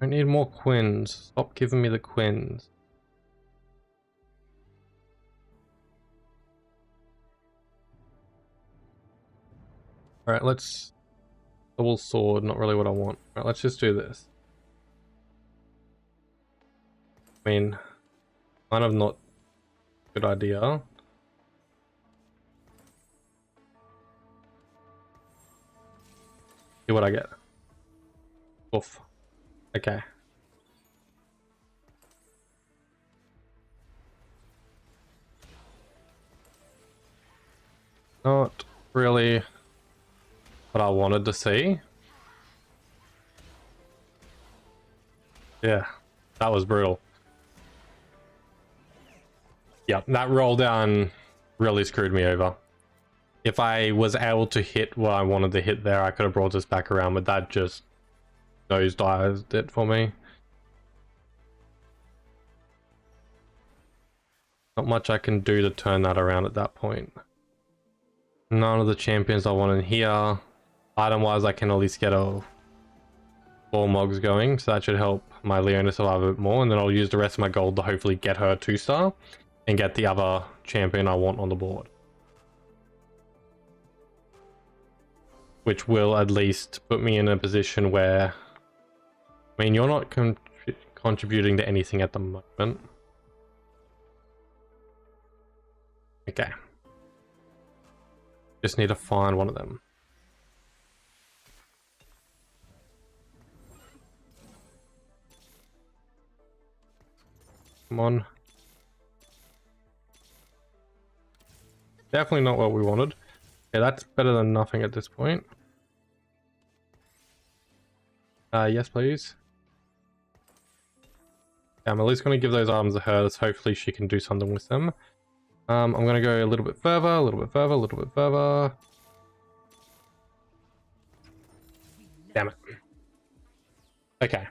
I need more Quins. Stop giving me the Quins. Alright, let's... Double sword, not really what I want. Alright, let's just do this. I mean, kind of not a good idea. See what I get. Oof. Okay. Not really what I wanted to see. Yeah, that was brutal. Yep, that roll down really screwed me over. If I was able to hit what I wanted to hit there, I could have brought this back around, but that just nosedived it for me. Not much I can do to turn that around at that point. None of the champions I want in here. Item-wise, I can at least get a 4 Mogs going, so that should help my Leona survive a bit more, and then I'll use the rest of my gold to hopefully get her 2-star and get the other champion I want on the board. Which will at least put me in a position where... I mean, you're not contributing to anything at the moment. Okay. Just need to find one of them. Come on. Definitely not what we wanted. Yeah, that's better than nothing at this point. Yes, please. Yeah, I'm at least going to give those items to her. Hopefully she can do something with them. I'm going to go a little bit further, a little bit further, a little bit further. Damn it. Okay.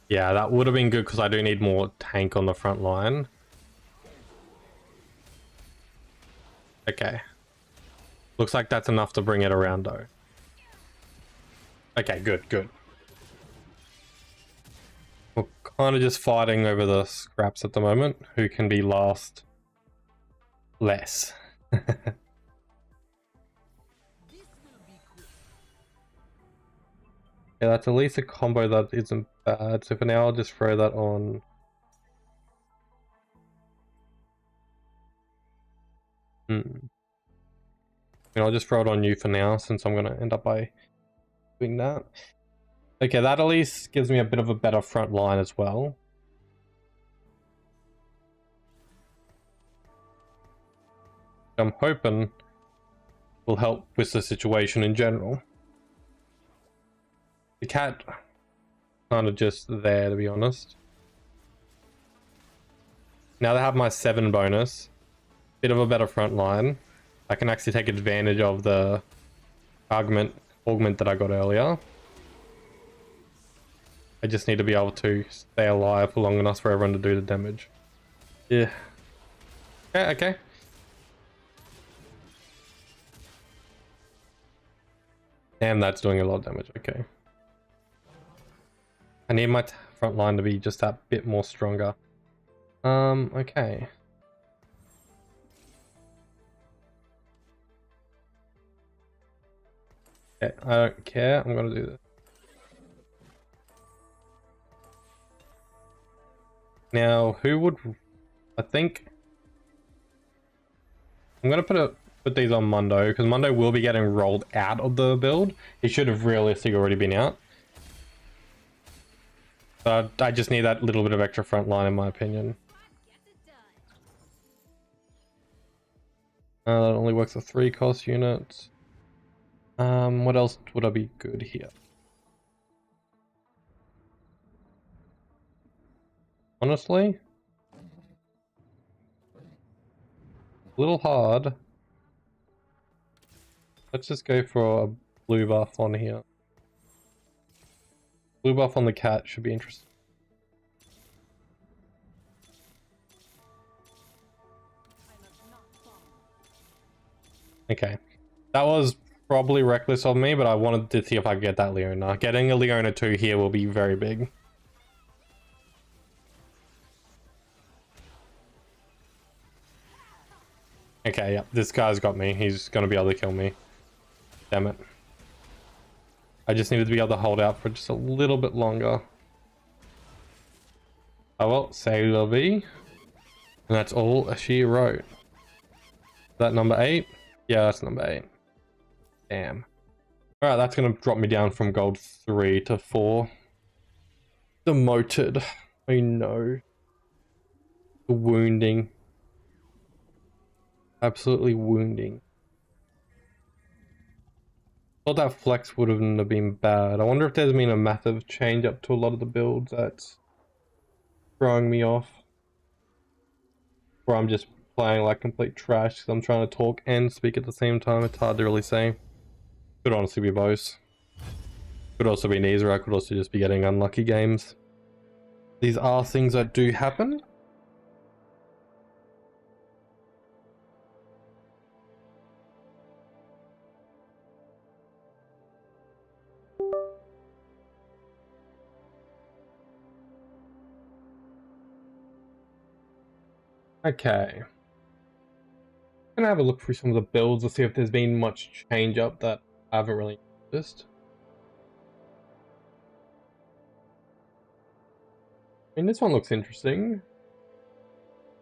Yeah, that would have been good because I do need more tank on the front line. Okay. Looks like that's enough to bring it around though. Okay, good, good. We're kind of just fighting over the scraps at the moment. Who can be last less? Yeah, that's at least a combo that isn't bad. So for now, I'll just throw that on. And I'll just throw it on you for now, since I'm going to end up by doing that. Okay, that at least gives me a bit of a better front line as well. I'm hoping will help with the situation in general. The cat kind of just there, to be honest. Now that I have my 7 bonus, bit of a better front line, I can actually take advantage of the augment that I got earlier. I just need to be able to stay alive for long enough for everyone to do the damage. Yeah. Okay, okay. Damn, that's doing a lot of damage. Okay. I need my front line to be just that bit more stronger. Okay. Okay, I don't care. I'm gonna do this. Now, who would... I think... I'm gonna put these on Mundo, because Mundo will be getting rolled out of the build. He should have realistically already been out. But I just need that little bit of extra front line, in my opinion. That only works for 3 cost units. What else would I be good here? Honestly, a little hard. Let's just go for a blue buff on here. Blue buff on the cat should be interesting. Okay, that was probably reckless of me, but I wanted to see if I could get that Leona. Getting a Leona 2 here will be very big. Okay, yeah, this guy's got me. He's gonna be able to kill me. Damn it. I just needed to be able to hold out for just a little bit longer. Oh well, say la vie. And that's all she wrote. Is that number 8? Yeah, that's number 8. Damn. Alright, that's gonna drop me down from gold 3 to 4. Demoted. I know. The wounding. Absolutely wounding. Thought that flex wouldn't have been bad. I wonder if there's been a massive change up to a lot of the builds that's throwing me off. Or I'm just playing like complete trash because I'm trying to talk and speak at the same time. It's hard to really say. Could honestly be both. Could also be neither. I could also just be getting unlucky games. These are things that do happen. Okay. I'm gonna have a look through some of the builds to see if there's been much change up that I haven't really noticed. I mean, this one looks interesting.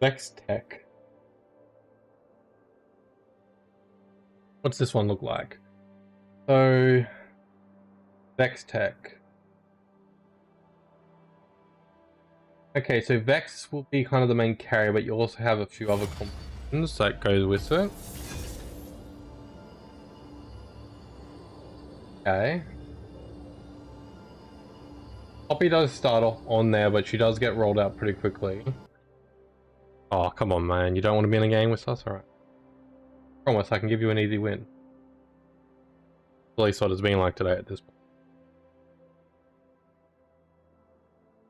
Vex Tech. What's this one look like? So, Vex Tech. Okay, so Vex will be kind of the main carrier, but you also have a few other combinations that goes with it. Okay. Poppy does start off on there, but she does get rolled out pretty quickly. Oh, come on, man. You don't want to be in a game with us? Alright. Promise, I can give you an easy win. At least what it's been like today at this point.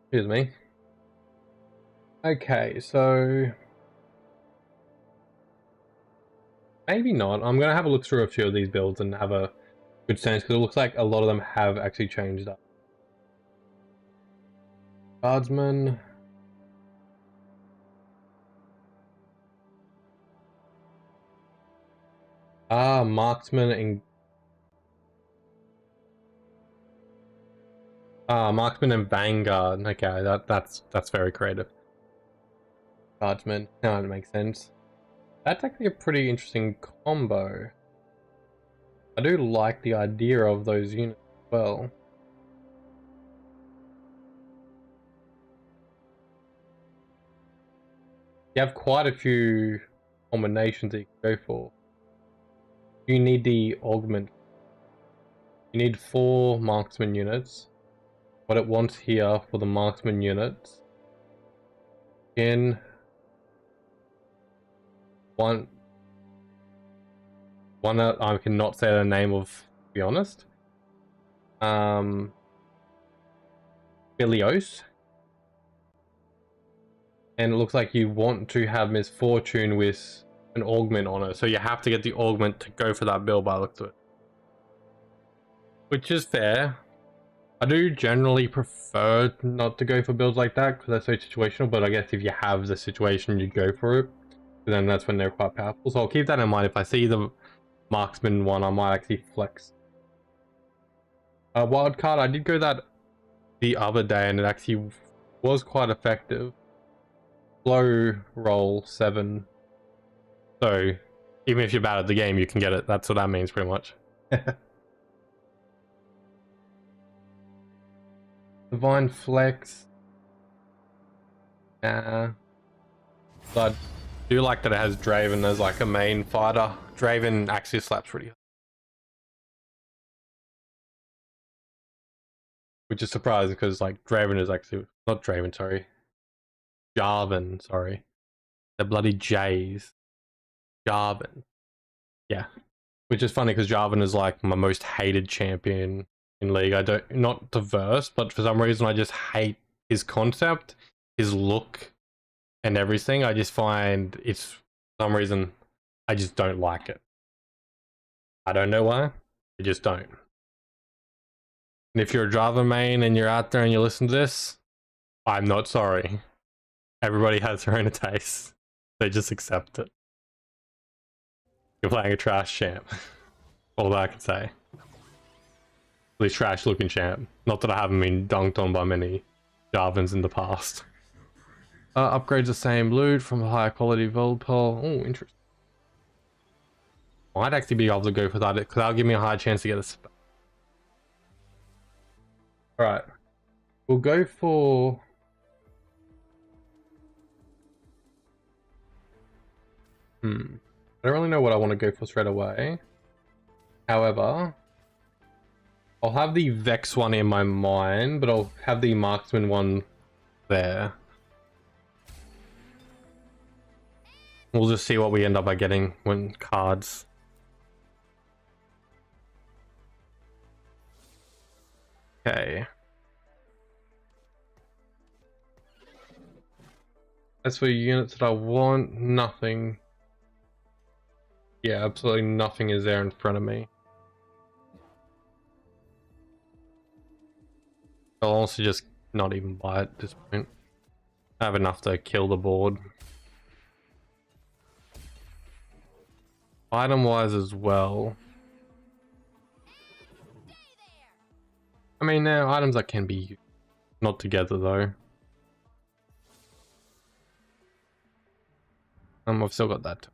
Excuse me. Okay, so... maybe not. I'm going to have a look through a few of these builds and have a good sense, because it looks like a lot of them have actually changed up. Guardsman... ah, Marksman and... ah, Marksman and Vanguard. Okay, that's very creative. Guardsman. Now it makes sense. That's actually a pretty interesting combo. I do like the idea of those units as well. You have quite a few combinations that you can go for. You need the augment. You need 4 marksman units. What it wants here for the marksman units. In one I cannot say the name of, to be honest. Bilios. And it looks like you want to have Miss Fortune with an augment on it, so you have to get the augment to go for that build by the looks of it. Which is fair. I do generally prefer not to go for builds like that because they're so situational, but I guess if you have the situation, you go for it. Then that's when they're quite powerful. So I'll keep that in mind. If I see the marksman one, I might actually flex. Wildcard, I did go that the other day and it actually was quite effective. Low roll 7. So even if you're bad at the game, you can get it. That's what that means pretty much. Divine Flex. But I do like that it has Draven as like a main fighter. Draven actually slaps pretty hard. Which is surprising because like Draven is actually not Draven, sorry. Jarvan, sorry. The bloody J's. Jarvan. Yeah. Which is funny because Jarvan is like my most hated champion in League. I don't, not diverse, but for some reason I just hate his concept, his look, and everything. I just find it's, for some reason, I just don't like it. I don't know why. You just don't. And if you're a Java main and you're out there and you listen to this, I'm not sorry. Everybody has their own taste. They just accept it. You're playing a trash champ. All that I can say. At least trash looking champ. Not that I haven't been dunked on by many Javans in the past. Upgrades the same loot from a higher quality build pool. Oh, interesting. Might actually be able to go for that because that'll give me a higher chance to get a. Alright. We'll go for. I don't really know what I want to go for straight away. However, I'll have the Vex one in my mind, but I'll have the Marksman one there. We'll just see what we end up by getting when cards. Okay. As for units that I want, nothing. Yeah, absolutely nothing is there in front of me. I'll also just not even buy it at this point. I have enough to kill the board. Item-wise as well. I mean, there are items that can be used. Not together, though. I've still got that.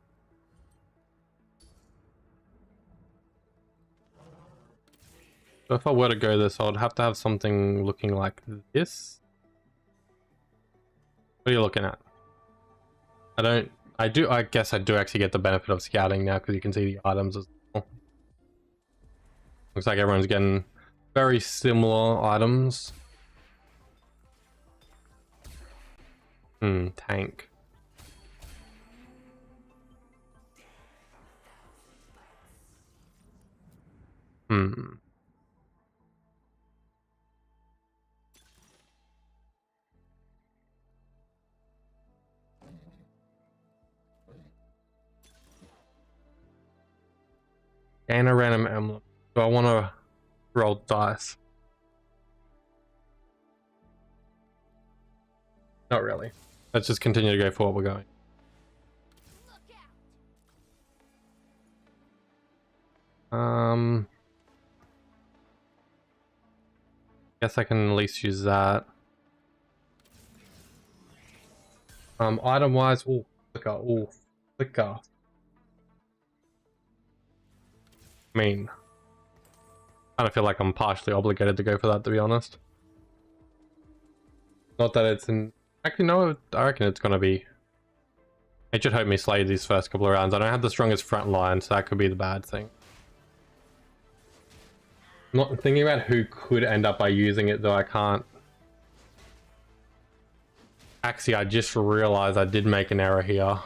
So if I were to go this, I'd have to have something looking like this. What are you looking at? I guess I do actually get the benefit of scouting now because you can see the items as well. Looks like everyone's getting very similar items. Tank. Gain a random emblem. Do I want to roll dice? Not really. Let's just continue to go for what we're going. Guess I can at least use that. Item wise, flicker. I mean, I kind of feel like I'm partially obligated to go for that, to be honest. Not that it's in. Actually, no, I reckon it's gonna be. It should help me slay these first couple of rounds. I don't have the strongest front line, so that could be the bad thing. I'm not thinking about who could end up by using it, though. I can't. Actually, I just realized I did make an error here.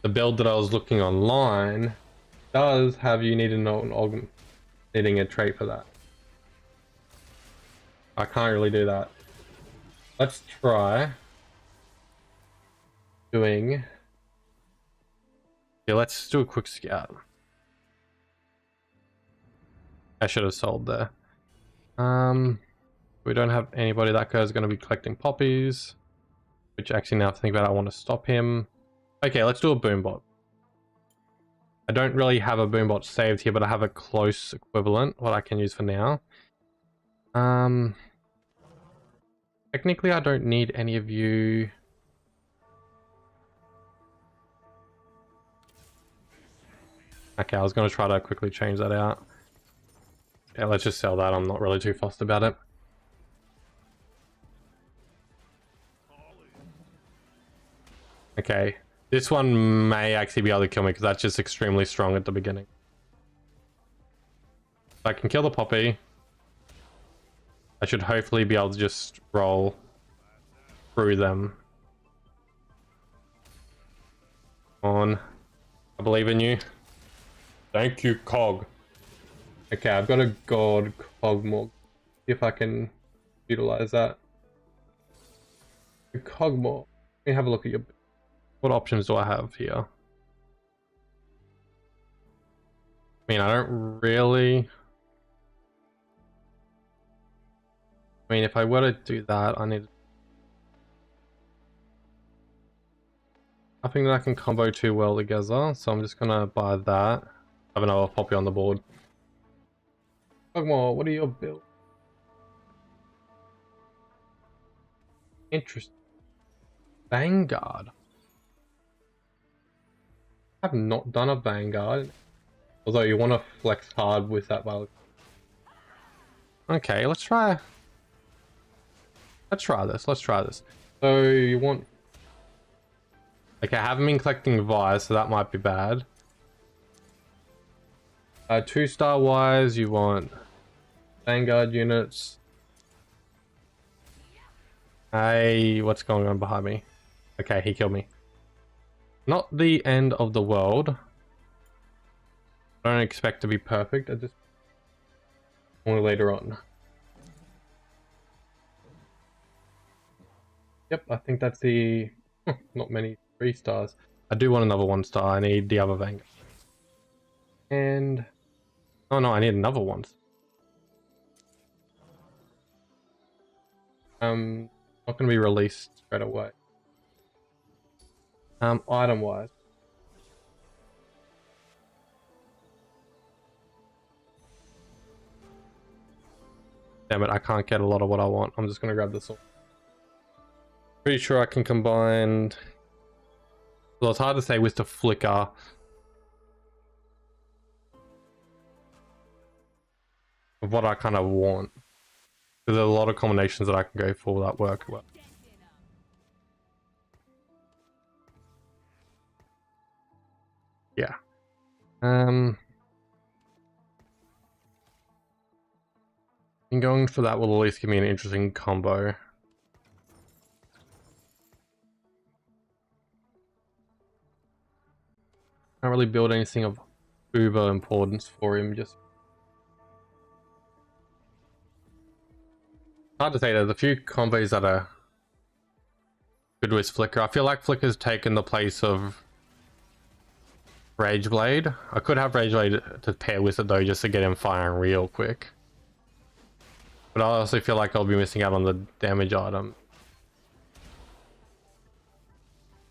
The build that I was looking online does have you need to know needing a trait for that. I can't really do that. Let's try doing. Yeah, let's do a quick scout. I should have sold there. We don't have anybody. That guy's going to be collecting poppies, which actually now to think about it, I want to stop him. Okay, let's do a boombot. I don't really have a boombot saved here, but I have a close equivalent, what I can use for now. Technically, I don't need any of you. Okay, I was going to try to quickly change that out. Yeah, let's just sell that. I'm not really too fussed about it. Okay, this one may actually be able to kill me because that's just extremely strong at the beginning. If I can kill the poppy, I should hopefully be able to just roll through them. Come on, I believe in you. Thank you, Cog. Okay, I've got a god Cogmog. See if I can utilize that. Cogmog. Let me have a look at your. What options do I have here? I I mean, I don't really... I mean, if I were to do that, I need... I think that I can combo too well together, so I'm just gonna buy that. Have another Poppy on the board. Pokemon, what are your builds? Interesting. Vanguard. I have not done a Vanguard. Although you want to flex hard with that value. Okay, let's try this. Let's try this. So you want... Okay, I haven't been collecting Vi's, so that might be bad. 2-star wise, you want Vanguard units. Hey, what's going on behind me? Okay, he killed me. Not the end of the world. I don't expect to be perfect. I just... Only later on. Yep, I think that's the... not many 3 stars. I do want another 1 star. I need the other Vanguard. And... Oh no, I need another one. Not going to be released straight away. Item wise. Damn it, I can't get a lot of what I want. I'm just going to grab this one. Pretty sure I can combine... Well, it's hard to say with the flicker. Of what I kind of want. Because there's a lot of combinations that I can go for that work well. Yeah. And going for that will at least give me an interesting combo. Can't really build anything of uber importance for him, just... Hard to say, there's a few combos that are good with Flicker. I feel like Flicker's taken the place of Rage Blade. I could have Rage Blade to pair with it though, just to get him firing real quick. But I also feel like I'll be missing out on the damage item.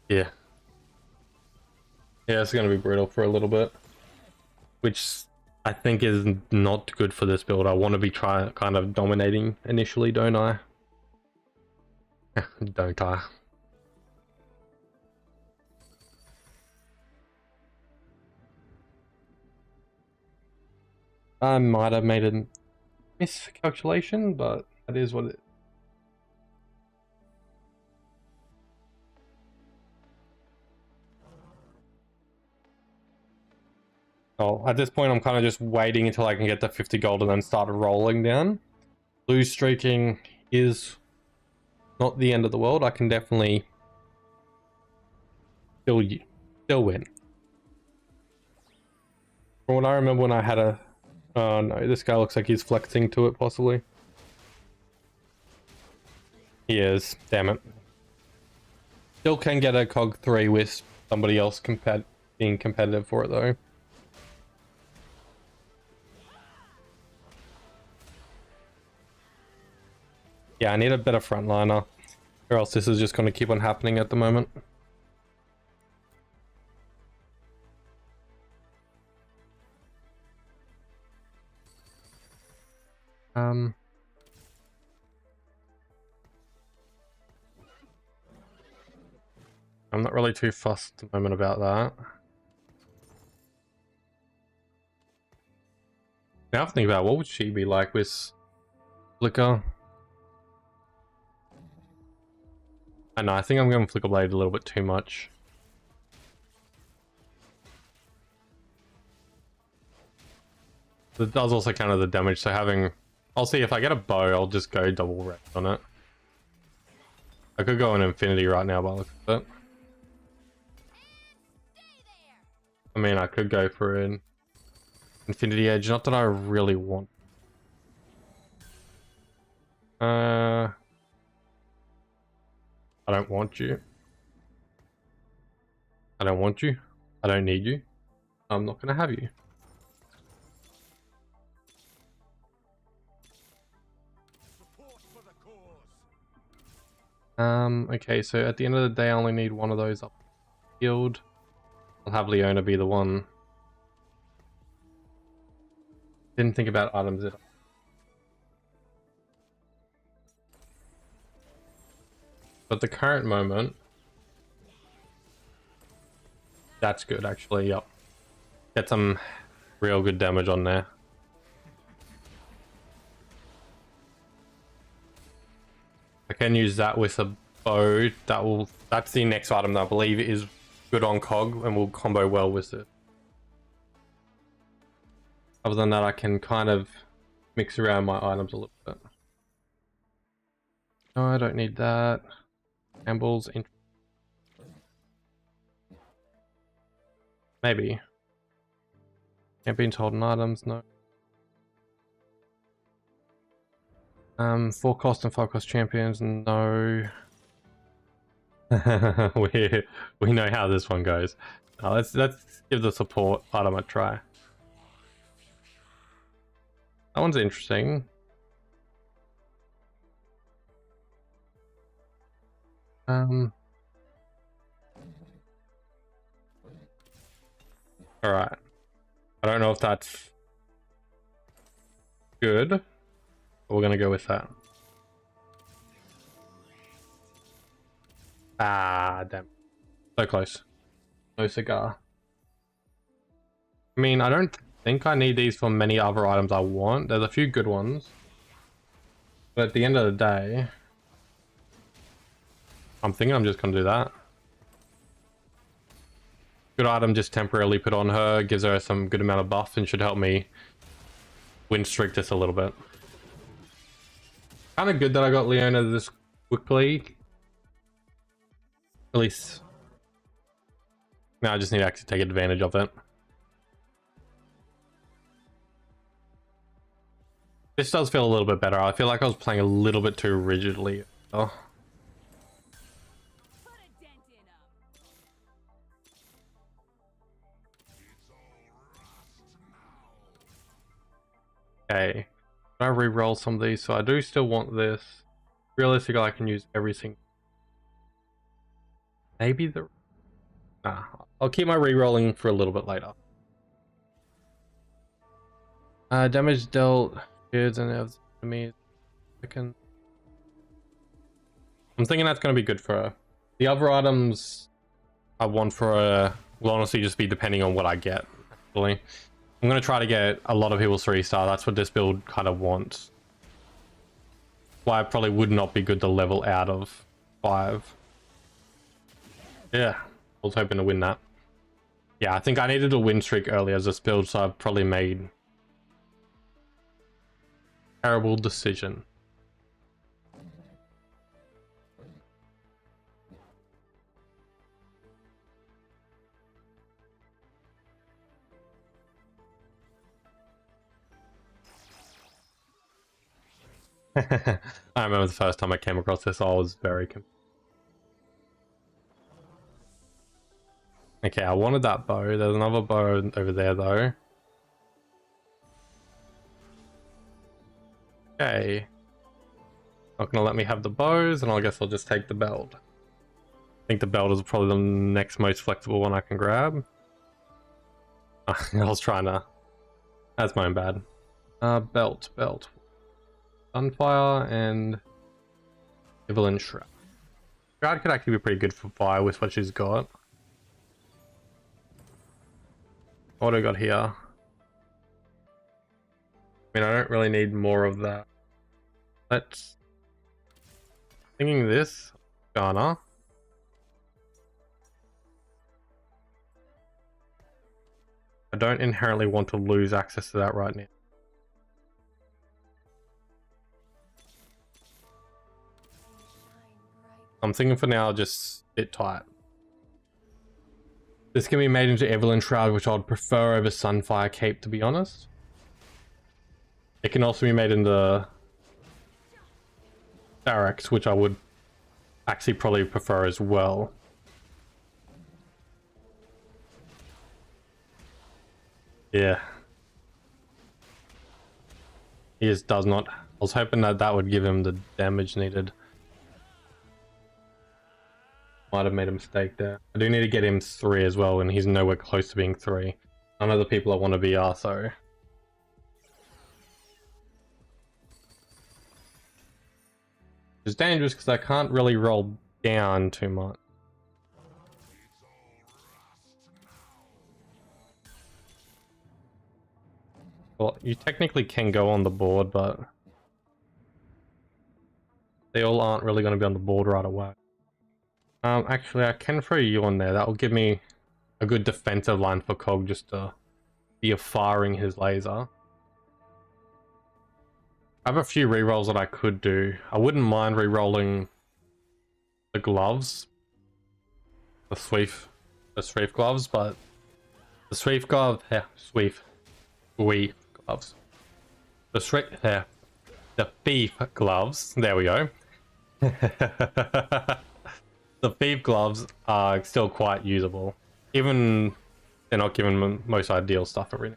Yeah. Yeah, it's going to be brutal for a little bit. Which I think is not good for this build. I want to be kind of dominating initially, don't I? Don't I? I might have made a miscalculation, but that is what it is. Oh, at this point I'm kind of just waiting until I can get the 50 gold and then start rolling down. Blue streaking is not the end of the world. I can definitely still win. From what I remember when I had a... Oh no, this guy looks like he's flexing to it possibly. He is, damn it. Still can get a cog 3 with somebody else being competitive for it though. Yeah, I need a better frontliner, or else this is just going to keep on happening at the moment. I'm not really too fussed at the moment about that. Now I have to think about what would she be like with Flicker. I know, I think I'm going Flicker Blade a little bit too much. It does also counter the damage, so having... I'll see if I get a bow, I'll just go double red on it. I could go in Infinity right now by the look of it. I mean, I could go for an Infinity Edge, not that I really want. I don't want you. I don't want you. I don't need you. I'm not gonna have you. Okay, so at the end of the day, I only need one of those up the field. I'll have Leona be the one. Didn't think about items at all. But the current moment, that's good actually, yep. Get some real good damage on there. I can use that with a bow. That's the next item that I believe is good on Cog and will combo well with it. Other than that, I can kind of mix around my items a little bit. No, I don't need that. Campbell's in. Maybe. Champions holding items, no. 4 cost and 5 cost champions, no. we know how this one goes. Let's give the support item a try. That one's interesting. All right. I don't know if that's good, but we're gonna go with that. Ah, damn. So close. No cigar. I mean, I don't think I need these for many other items I want. There's a few good ones. But at the end of the day, I'm thinking I'm just gonna do that. Good item just temporarily put on her, gives her some good amount of buff and should help me win streak this a little bit. Kind of good that I got Leona this quickly. At least. Now I just need to actually take advantage of it. This does feel a little bit better. I feel like I was playing a little bit too rigidly. Oh. Okay. I re-roll some of these, so I do still want this. Realistically, I can use every single. Maybe the. Nah, I'll keep my re-rolling for a little bit later. Damage dealt, shields and enemies. I'm thinking that's going to be good for her. The other items I want for her will honestly just be depending on what I get. Actually, I'm going to try to get a lot of people's 3-star. That's what this build kind of wants. Why it probably would not be good to level out of 5. Yeah, I was hoping to win that. Yeah, I think I needed a win streak early as this build, so I've probably made a terrible decision. I remember the first time I came across this, I was very confused. Okay, I wanted that bow. There's another bow over there, though. Okay. Not gonna let me have the bows, and I guess I'll just take the belt. I think the belt is probably the next most flexible one I can grab. I was trying to... That's my own bad. Belt. Sunfire and... Evelyn Shroud. Shroud could actually be pretty good for fire with what she's got. What do I got here? I mean, I don't really need more of that. Let's... Thinking this, Ghana. I don't inherently want to lose access to that right now. I'm thinking for now, just sit tight. This can be made into Evelyn Shroud, which I'd prefer over Sunfire Cape, to be honest. It can also be made into Barracks, which I would actually probably prefer as well. Yeah. He just does not. I was hoping that that would give him the damage needed. Might have made a mistake there. I do need to get him 3 as well, and he's nowhere close to being 3. None of the people I want to be are, so. It's dangerous because I can't really roll down too much. Well, you technically can go on the board, but they all aren't really going to be on the board right away. Actually, I can throw you on there. That will give me a good defensive line for Cog just to be firing his laser. I have a few rerolls that I could do. I wouldn't mind rerolling the gloves, the sweep gloves, but the sweep glove, sweep gloves, the thief gloves. There we go. The thief gloves are still quite usable, even they're not given most ideal stuff every.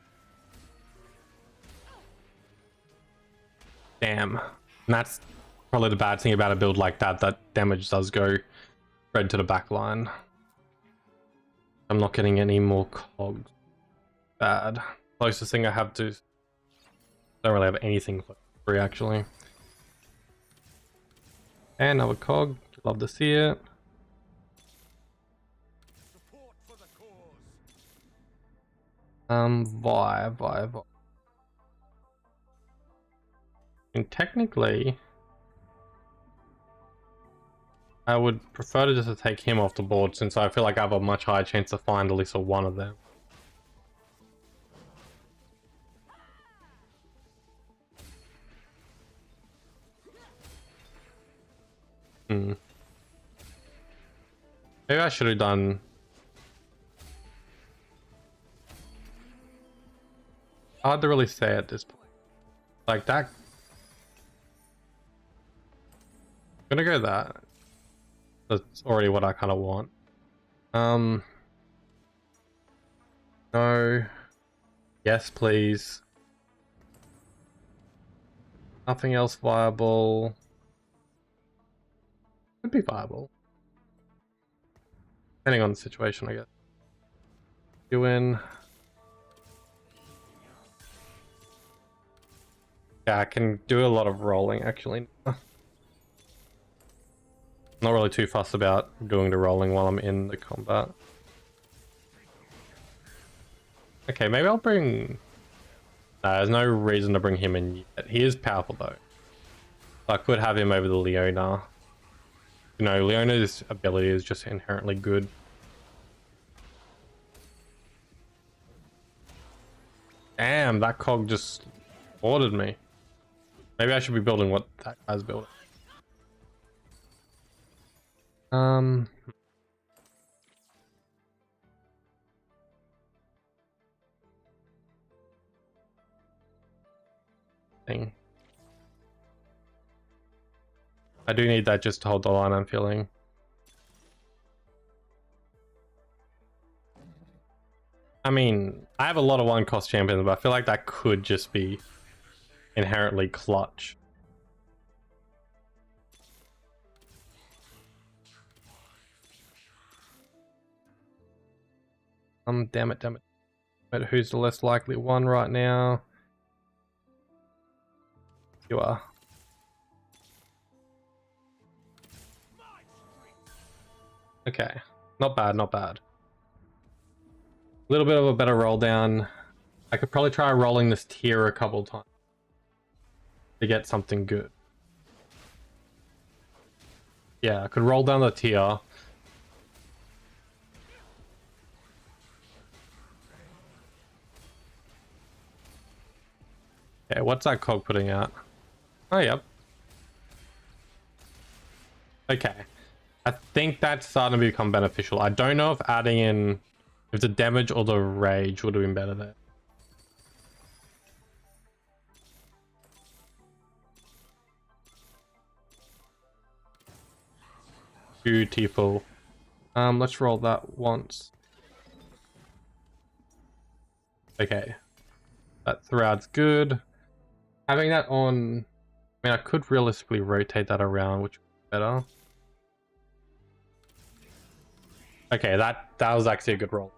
Damn, and that's probably the bad thing about a build like that. That damage does go straight to the back line. I'm not getting any more cogs. Bad. Closest thing I have to. Don't really have anything free actually. And another cog. Love to see it. Vi. And technically, I would prefer to just take him off the board since I feel like I have a much higher chance to find at least one of them. Maybe I should have done. Hard to really say at this point. Like that. I'm gonna go that. That's already what I kind of want. No. Yes, please. Nothing else viable. Could be viable. Depending on the situation, I guess. You in. Yeah, I can do a lot of rolling actually. Not really too fussed about doing the rolling while I'm in the combat. Okay, maybe I'll bring... there's no reason to bring him in yet. He is powerful though. I could have him over the Leona. You know, Leona's ability is just inherently good. Damn, that cog just ordered me. Maybe I should be building what that guy's building. Thing. I do need that just to hold the line, I'm feeling. I mean, I have a lot of one-cost champions, but I feel like that could just be inherently clutch. Damn it. But who's the less likely one right now? You are. Okay, not bad. A little bit of a better roll down. I could probably try rolling this tier a couple times to get something good. Yeah, I could roll down the tier. Okay, what's that cog putting out? Oh, yep. Okay. I think that's starting to become beneficial. I don't know if adding in... if the damage or the rage would have been better there. Beautiful. Let's roll that once. Okay. That throughout's good. Having that on... I mean, I could realistically rotate that around, which would be better. Okay, that was actually a good roll.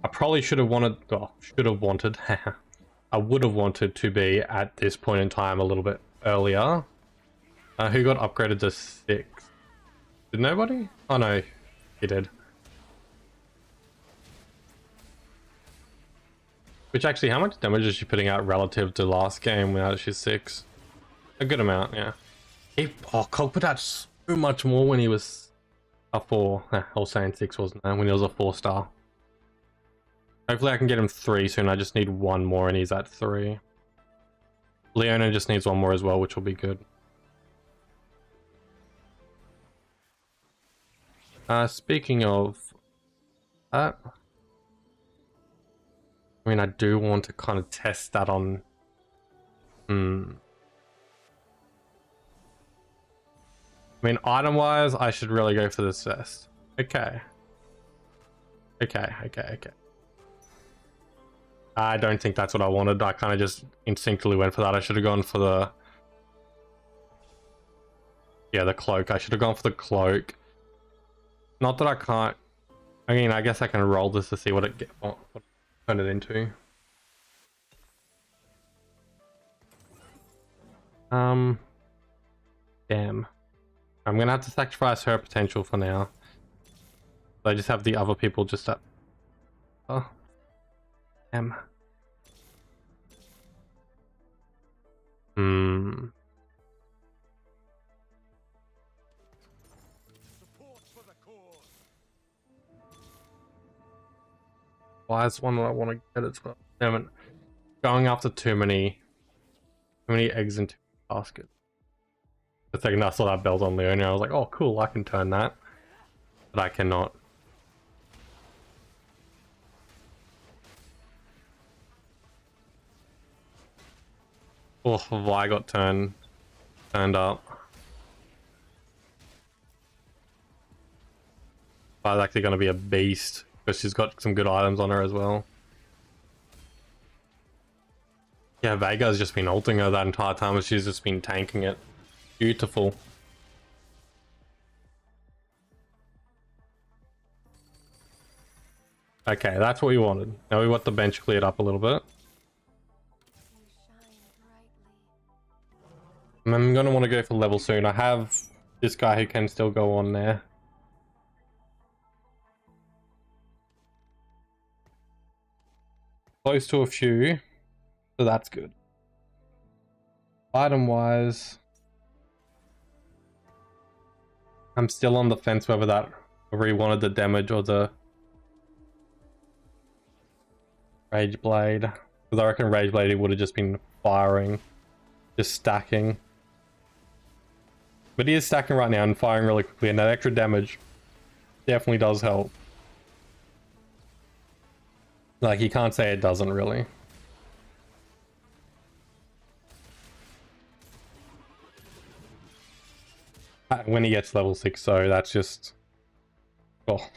I probably should have wanted, oh, I would have wanted to be at this point in time a little bit earlier. Who got upgraded to 6? Did nobody? Oh no, he did. Which actually, how much damage is she putting out relative to last game without she's 6? A good amount, yeah. Cog put out so much more when he was a 4. I was saying 6, wasn't I? When he was a 4-star. Hopefully I can get him 3 soon. I just need 1 more and he's at 3. Leona just needs 1 more as well, which will be good. Speaking of that, I mean, I do want to kind of test that on... I mean, item-wise, I should really go for this vest. Okay. Okay. I don't think that's what I wanted. I kind of just instinctively went for that. I should have gone for the... Yeah, the cloak. I should have gone for the cloak. Not that I can't... I mean, I guess I can roll this to see what it turn it into. Damn. I'm gonna have to sacrifice her potential for now. I just have the other people just up. Oh. Damn. Why is one that I want to get as well? Damn it. Going after too many eggs into a basket. The second I saw that belt on Leona, I was like, oh cool, I can turn that. But I cannot. Oh, Vi got turned up. Vi's actually going to be a beast because she's got some good items on her as well. Yeah, Vega's just been ulting her that entire time, and she's just been tanking it. Beautiful. Okay, that's what we wanted. Now we want the bench cleared up a little bit. I'm gonna want to go for level soon. I have this guy who can still go on there. Close to a few, so that's good. Item wise, I'm still on the fence whether he wanted the damage or the Rage Blade, because I reckon Rage Blade he would have just been firing, just stacking. But he is stacking right now and firing really quickly, and that extra damage definitely does help. Like, you can't say it doesn't really. When he gets level 6, so that's just... Oh,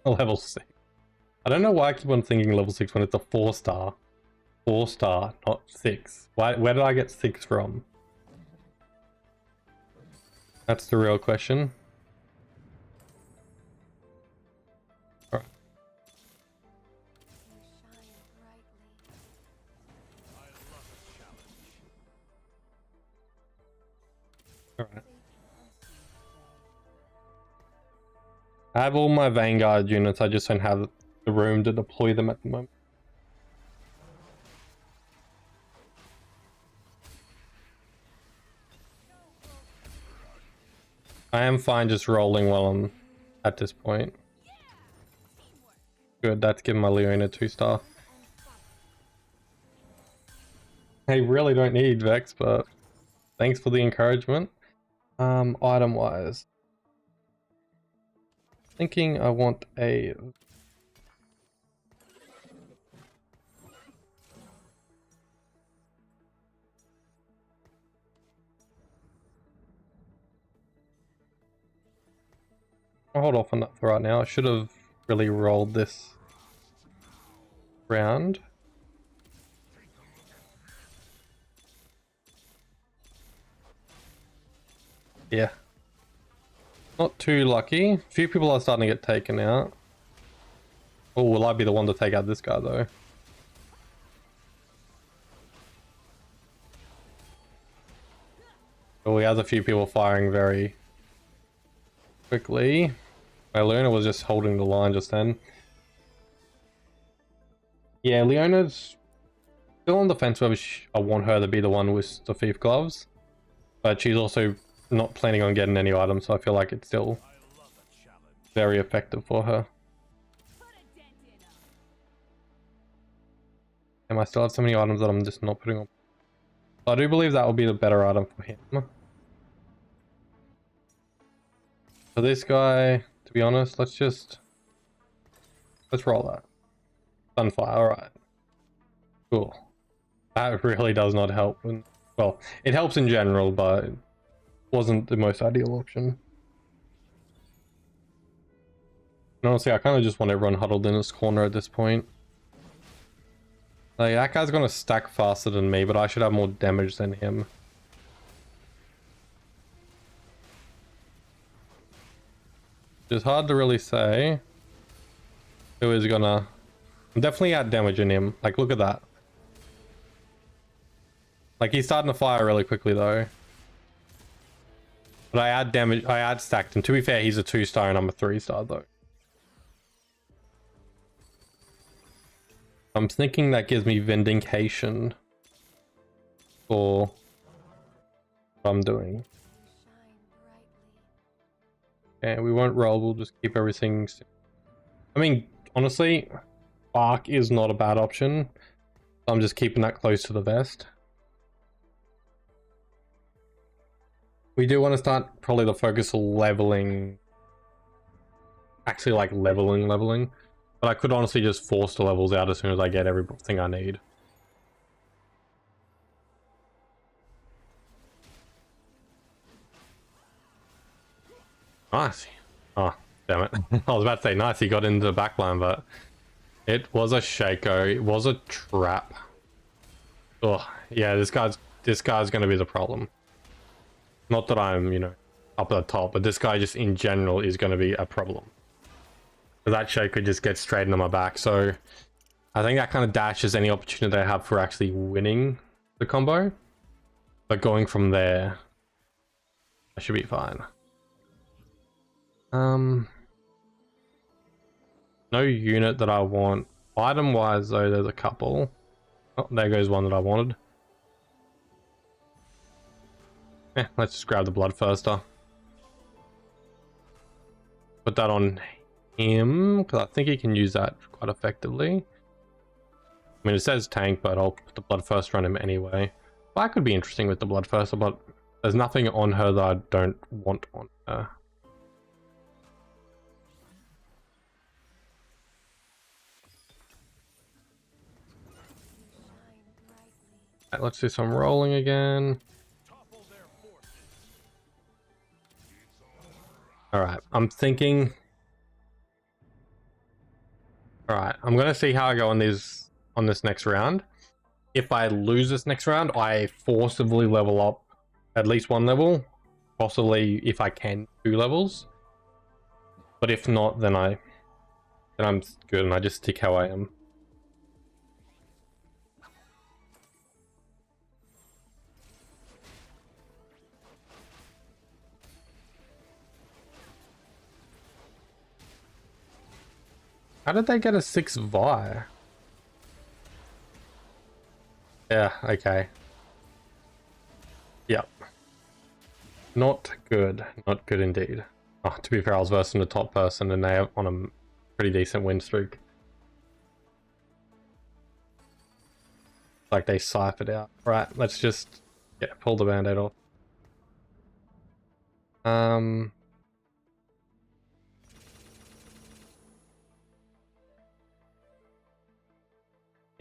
level 6. I don't know why I keep on thinking level 6 when it's a 4-star. 4-star, not 6. Where did I get 6 from? That's the real question. Alright. Alright. I have all my Vanguard units, I just don't have the room to deploy them at the moment. I am fine just rolling while I'm at this point. Good, that's giving my Leona 2-star. I really don't need Vex, but thanks for the encouragement. Item wise, thinking I want a... I'll hold off on that for right now. I should have really rolled this round. Yeah. Not too lucky. A few people are starting to get taken out. Oh, will I be the one to take out this guy though? Oh, he has a few people firing very quickly. My Leona was just holding the line just then. Yeah, Leona's still on the fence whether I want her to be the one with the thief gloves. But she's also not planning on getting any items, so I feel like it's still very effective for her. And I still have so many items that I'm just not putting on. So I do believe that will be the better item for him. For this guy, to be honest, let's roll that. Sunfire, alright. Cool. That really does not help. Well, it helps in general, but it wasn't the most ideal option. And honestly, I kind of just want everyone huddled in this corner at this point. Like, that guy's gonna stack faster than me, but I should have more damage than him. It's hard to really say who is gonna... I'm definitely out damaging him. Like, look at that. Like, he's starting to fire really quickly though. But I add stacked him. To be fair, he's a 2-star and I'm a 3-star though. I'm thinking that gives me vindication for what I'm doing. Okay, we won't roll, we'll just keep everything. I mean, honestly, Bark is not a bad option. I'm just keeping that close to the vest. We do want to start probably the focus leveling. Actually, like leveling. But I could honestly just force the levels out as soon as I get everything I need. Nice. Oh, damn it. I was about to say nice, he got into the backline, but it was a Shaco. It was a trap. Oh, yeah, this guy's going to be the problem. Not that I'm, you know, up at the top, but this guy just in general is going to be a problem. That Shaco just gets straight into my back, so I think that kind of dashes any opportunity I have for actually winning the combo. But going from there, I should be fine. No unit that I want. Item wise though, there's a couple. Oh, there goes one that I wanted. Let's just grab the Bloodthirster. Put that on him, because I think he can use that quite effectively. I mean, it says tank, but I'll put the Bloodthirster on him anyway. Well, that could be interesting with the Bloodthirster, but there's nothing on her that I don't want on her. Right, let's do some rolling again. Alright, I'm thinking... Alright, I'm gonna see how I go on this next round. If I lose this next round, I forcibly level up at least 1 level. Possibly, if I can, 2 levels. But if not, then I'm good and I just stick how I am. How did they get a 6 Vi? Yeah, okay. Yep. Not good. Not good indeed. Oh, to be fair, I was versing the top person and they're on a pretty decent win streak. Like they ciphered out. Right, let's just pull the band-aid off.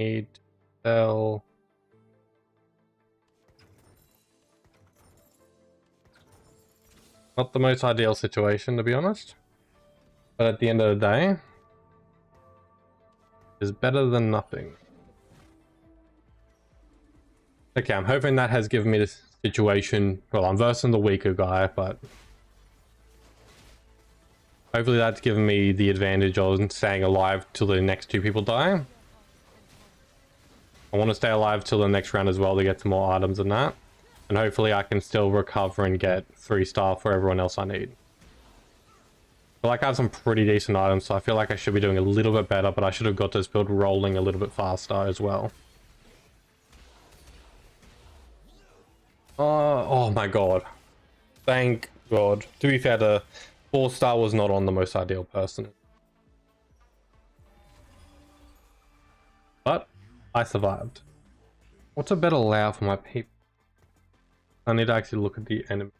Need to sell. Not the most ideal situation, to be honest. But at the end of the day, is better than nothing. Okay, I'm hoping that has given me this situation. Well, I'm versing the weaker guy, but Hopefully that's given me the advantage of staying alive till the next 2 people die. I want to stay alive till the next round as well to get some more items than that. And hopefully I can still recover and get 3-star for everyone else I need. I have some pretty decent items, so I feel like I should be doing a little bit better, but I should have got this build rolling a little bit faster as well. Oh my god. Thank god. To be fair, the 4-star was not on the most ideal person. But I survived. What's a better layout for my people? I need to actually look at the enemy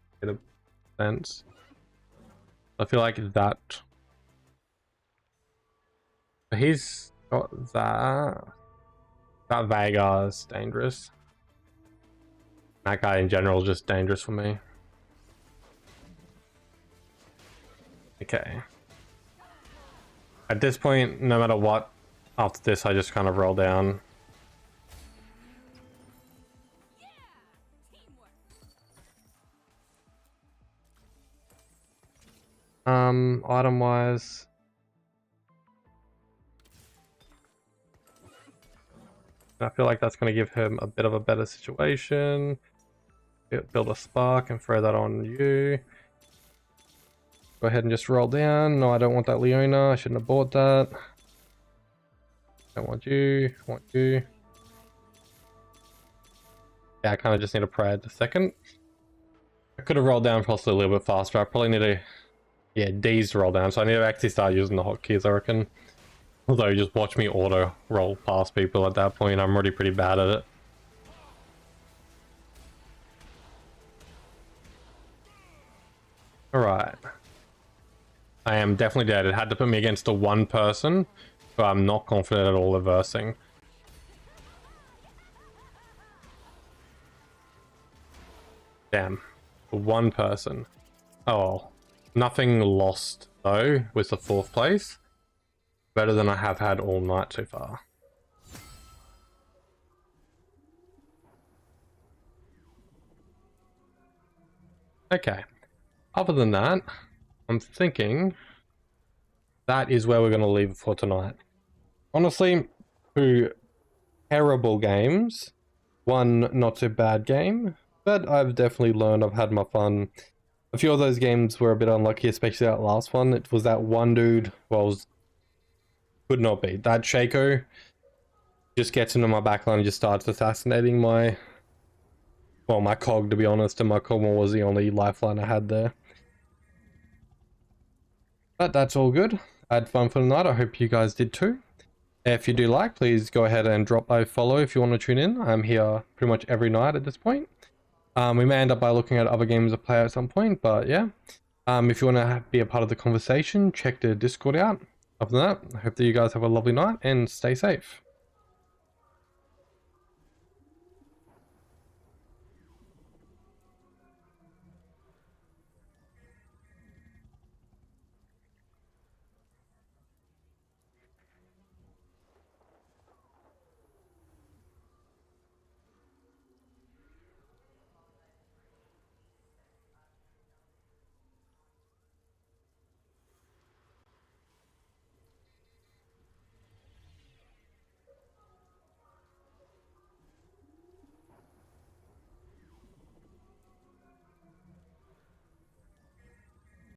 sense. I feel like that. He's got that. That Veigar is dangerous. That guy in general is just dangerous for me. Okay. At this point, no matter what, after this, I just kind of roll down. Item wise. I feel like that's going to give him a bit of a better situation. Build a spark and throw that on you. Go ahead and just roll down. No, I don't want that Leona. I shouldn't have bought that. Don't want you. I want you. Yeah, I kind of just need to pray at the second. I could have rolled down possibly a little bit faster. I probably need to... Yeah, D's to roll down. So I need to actually start using the hotkeys, I reckon. Although, just watch me auto roll past people at that point. I'm already pretty bad at it. Alright. I am definitely dead. It had to put me against the one person who I'm not confident at all of versing. Damn. One person. Oh. Nothing lost, though, with the 4th place. Better than I have had all night so far. Okay. Other than that, I'm thinking that is where we're going to leave it for tonight. Honestly, 2 terrible games. 1 not so bad game. But I've definitely learned. I've had my fun. A few of those games were a bit unlucky, especially that last one. It was that one dude, could not be. That Shaco just gets into my backline and just starts assassinating my cog, to be honest, and my Kog'Maw was the only lifeline I had there. But that's all good. I had fun for the night. I hope you guys did too. If you do like, please go ahead and drop a follow if you want to tune in. I'm here pretty much every night at this point. We may end up by looking at other games to play at some point, but yeah. If you want to be a part of the conversation, check the Discord out. Other than that, I hope that you guys have a lovely night and stay safe.